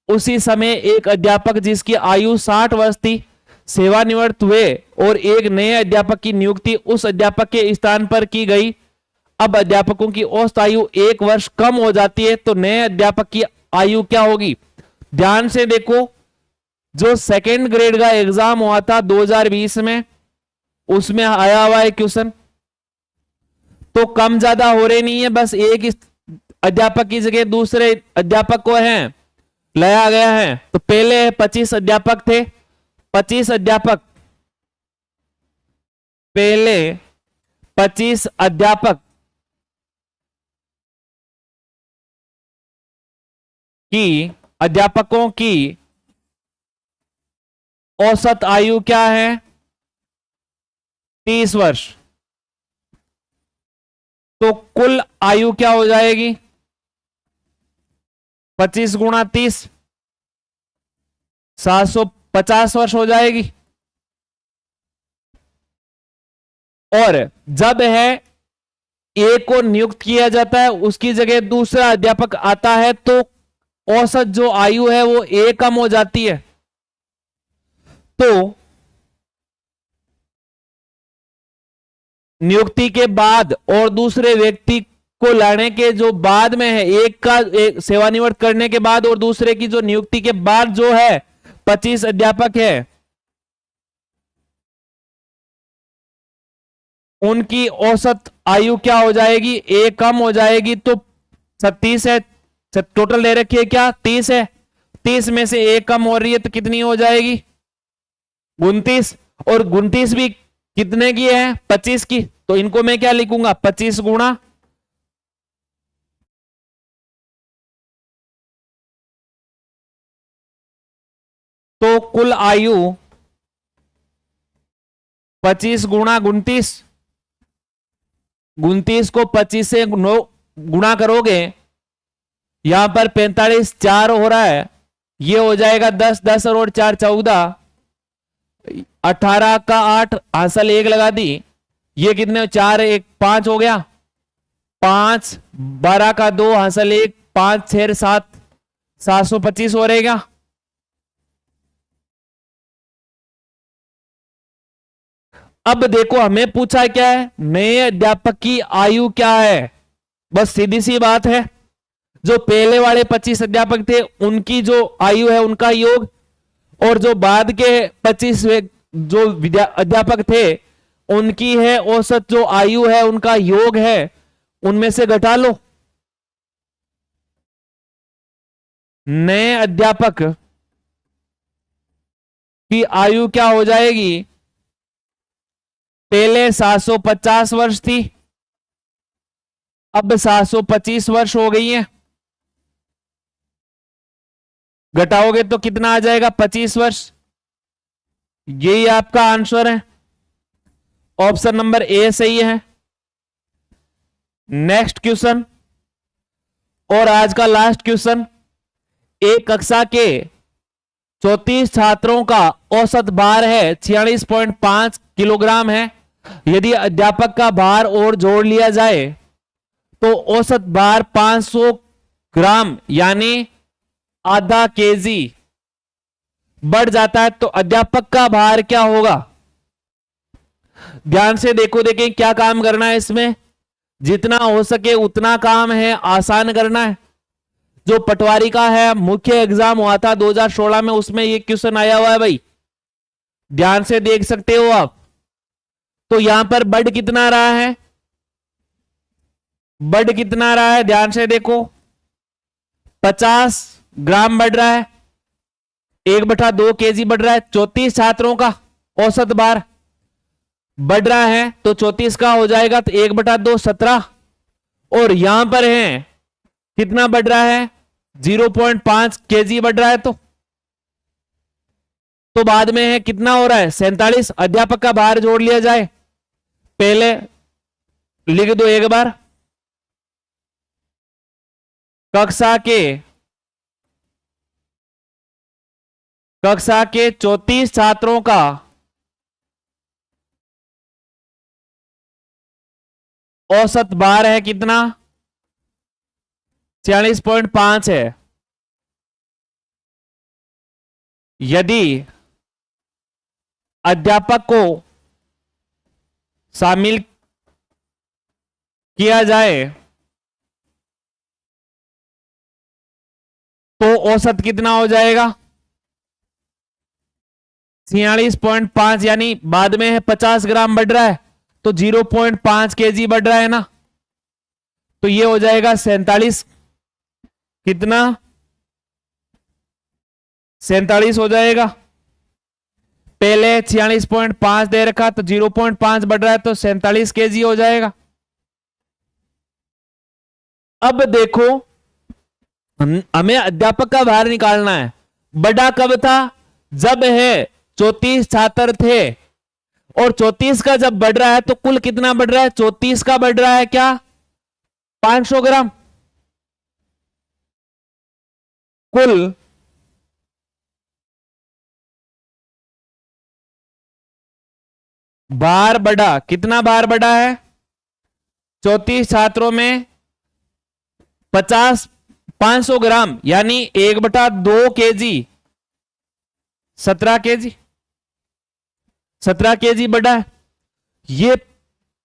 उसी समय एक अध्यापक जिसकी आयु 60 वर्ष थी सेवानिवृत्त हुए और एक नए अध्यापक की नियुक्ति उस अध्यापक के स्थान पर की गई। अब अध्यापकों की औसत आयु 1 वर्ष कम हो जाती है तो नए अध्यापक की आयु क्या होगी? ध्यान से देखो, जो सेकेंड ग्रेड का एग्जाम हुआ था 2020 में उसमें आया हुआ है क्वेश्चन, तो कम ज्यादा हो रहे नहीं है, बस एक अध्यापक की जगह दूसरे अध्यापक को है लाया गया है। तो पहले 25 अध्यापक थे, 25 अध्यापक, पहले 25 अध्यापक की, अध्यापकों की औसत आयु क्या है? 30 वर्ष। तो कुल आयु क्या हो जाएगी? 25 गुणा 30, 750 वर्ष हो जाएगी। और जब है एक को नियुक्त किया जाता है उसकी जगह दूसरा अध्यापक आता है तो औसत जो आयु है वो 1 कम हो जाती है। तो नियुक्ति के बाद और दूसरे व्यक्ति को लाने के जो बाद में है, एक सेवानिवृत्त करने के बाद और दूसरे की जो नियुक्ति के बाद जो है 25 अध्यापक है, उनकी औसत आयु क्या हो जाएगी? 1 कम हो जाएगी। तो 36 है, टोटल ले रखी है क्या? 30 है, 30 में से 1 कम हो रही है तो कितनी हो जाएगी? 29। और 29 भी कितने की है? 25 की। तो इनको मैं क्या लिखूंगा? 25 गुणा, तो कुल आयु 25 गुणा 29, 29 को 25 से गुणा करोगे, यहां पर 45, 4 हो रहा है, ये हो जाएगा 10, 10 और 4 14, 18 का 8 हासिल 1 लगा दी, ये कितने? 4 1 5 हो गया, 5 12 का 2 हासिल 1, 5 6 7, 725 हो रहेगा। अब देखो हमें पूछा क्या है? नए अध्यापक की आयु क्या है? बस सीधी सी बात है, जो पहले वाले 25 अध्यापक थे उनकी जो आयु है उनका योग, और जो बाद के 25 जो अध्यापक थे उनकी है औसत जो आयु है उनका योग है, उनमें से घटा लो। नए अध्यापक की आयु क्या हो जाएगी? पहले 750 वर्ष थी, अब 725 वर्ष हो गई है, घटाओगे तो कितना आ जाएगा? 25 वर्ष। यही आपका आंसर है, ऑप्शन नंबर ए सही है। नेक्स्ट क्वेश्चन, और आज का लास्ट क्वेश्चन, एक कक्षा के 34 छात्रों का औसत भार है 46.5 किलोग्राम है। यदि अध्यापक का भार और जोड़ लिया जाए तो औसत भार 500 ग्राम यानी आधा केजी बढ़ जाता है, तो अध्यापक का भार क्या होगा? ध्यान से देखो, देखें क्या काम करना है इसमें, जितना हो सके उतना काम है, आसान करना है। जो पटवारी का है मुख्य एग्जाम हुआ था 2016 में, उसमें ये क्वेश्चन आया हुआ है भाई, ध्यान से देख सकते हो आप। तो यहां पर बढ़ कितना रहा है, बढ़ कितना रहा है, ध्यान से देखो, 50 ग्राम बढ़ रहा है, 1/2 केजी बढ़ रहा है। 34 छात्रों का औसत भार बढ़ रहा है तो 34 का हो जाएगा तो 1/2 17, और यहां पर है कितना बढ़ रहा है, 0.5 केजी बढ़ रहा है। तो बाद में है कितना हो रहा है, 47। अध्यापक का भार जोड़ लिया जाए, पहले लिख दो एक बार, कक्षा के 34 छात्रों का औसत भार है कितना, 46.5 है। यदि अध्यापक को शामिल किया जाए तो औसत कितना हो जाएगा, 46.5, यानी बाद में है 50 ग्राम बढ़ रहा है तो 0.5 केजी बढ़ रहा है ना, तो ये हो जाएगा 47, कितना, 47 हो जाएगा। पहले 46.5 दे रखा तो 0.5 बढ़ रहा है तो 47 केजी हो जाएगा। अब देखो हमें अध्यापक का भार निकालना है, बड़ा कब था, जब है 34 छात्र थे, और 34 का जब बढ़ रहा है तो कुल कितना बढ़ रहा है, 34 का बढ़ रहा है क्या, 500 ग्राम। कुल भार बढ़ा, कितना भार बढ़ा है, 34 छात्रों में 500 ग्राम यानी 1/2 केजी, 17 केजी, 17 केजी बढ़ा है। ये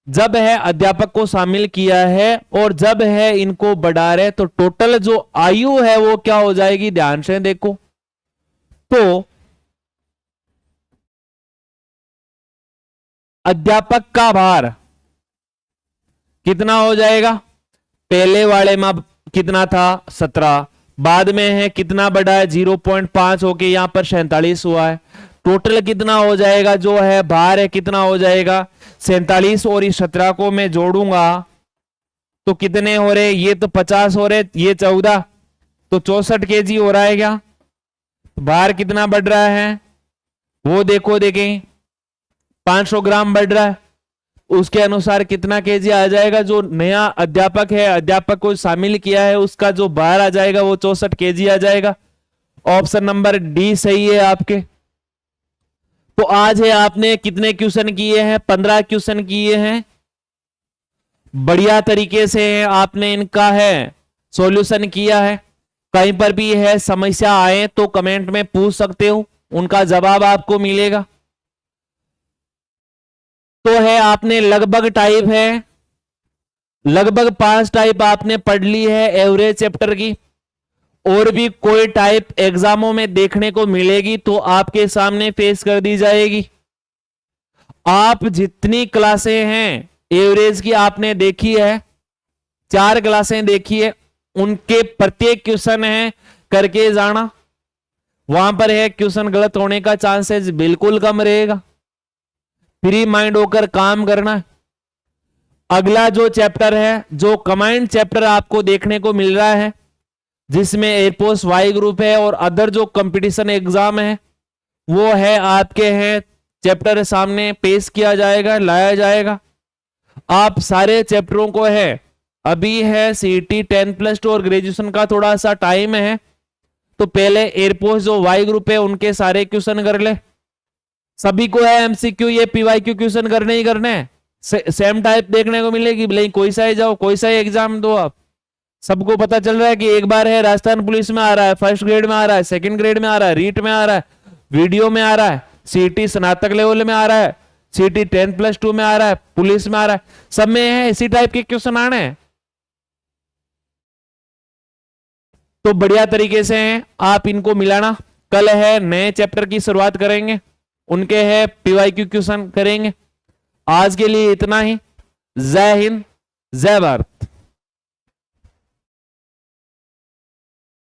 जब है अध्यापक को शामिल किया है और जब है इनको बढ़ा रहे, तो टोटल जो आयु है वो क्या हो जाएगी, ध्यान से देखो, तो अध्यापक का भार कितना हो जाएगा, पहले वाले में कितना था 17, बाद में है कितना बढ़ा है 0.5 होके यहां पर 47 हुआ है, टोटल कितना हो जाएगा, जो है भार है कितना हो जाएगा 47, और इस 17 को मैं जोड़ूंगा तो कितने हो रहे, ये तो 50 हो रहे, ये 14 तो 64 केजी हो रहा है क्या, भार कितना बढ़ रहा है वो देखो, देखें 500 ग्राम बढ़ रहा है, उसके अनुसार कितना केजी आ जाएगा, जो नया अध्यापक है अध्यापक को शामिल किया है उसका जो भार आ जाएगा वो 64 केजी आ जाएगा। ऑप्शन नंबर डी सही है आपके। तो आज है आपने कितने क्वेश्चन किए हैं, 15 क्वेश्चन किए हैं, बढ़िया तरीके से आपने इनका है सॉल्यूशन किया है। कहीं पर भी है समस्या आए तो कमेंट में पूछ सकते हो, उनका जवाब आपको मिलेगा। तो है आपने लगभग टाइप है, लगभग 5 टाइप आपने पढ़ ली है एवरेज चैप्टर की, और भी कोई टाइप एग्जामों में देखने को मिलेगी तो आपके सामने पेश कर दी जाएगी। आप जितनी क्लासें हैं एवरेज की आपने देखी है, 4 क्लासें देखी है, उनके प्रत्येक क्वेश्चन है करके जाना, वहां पर है क्वेश्चन गलत होने का चांसेस बिल्कुल कम रहेगा, फ्री माइंड होकर काम करना। अगला जो चैप्टर है, जो कमांड चैप्टर आपको देखने को मिल रहा है, जिसमें एयरफोर्स वाई ग्रुप है और अदर जो कंपटीशन एग्जाम है, वो है आपके हैं चैप्टर सामने पेश किया जाएगा, लाया जाएगा। आप सारे चैप्टरों को है अभी है सीटी 10+2 और ग्रेजुएशन का थोड़ा सा टाइम है, तो पहले एयरपोर्ट जो वाई ग्रुप है उनके सारे क्वेश्चन कर ले। सभी को है एमसीक्यू, ये पीवाईक्यू क्वेश्चन करने ही करने हैं, सेम टाइप देखने को मिलेगी, भले कोई सा ही जाओ, कोई सा ही एग्जाम दो आप। सबको पता चल रहा है कि एक बार है राजस्थान पुलिस में आ रहा है, फर्स्ट ग्रेड में आ रहा है, सेकंड ग्रेड में आ रहा है, रीट में आ रहा है, वीडियो में आ रहा है, सीटी स्नातक लेवल में आ रहा है, सीटी 10+2 में आ रहा है, पुलिस में आ रहा है, सब में है इसी टाइप के क्वेश्चन आने हैं। तो बढ़िया तरीके से हैं, आप इनको मिलाना। कल है नए चैप्टर की शुरुआत करेंगे, उनके है पीवाईक्यू क्वेश्चन करेंगे। आज के लिए इतना ही। जय हिंद, जय भारत।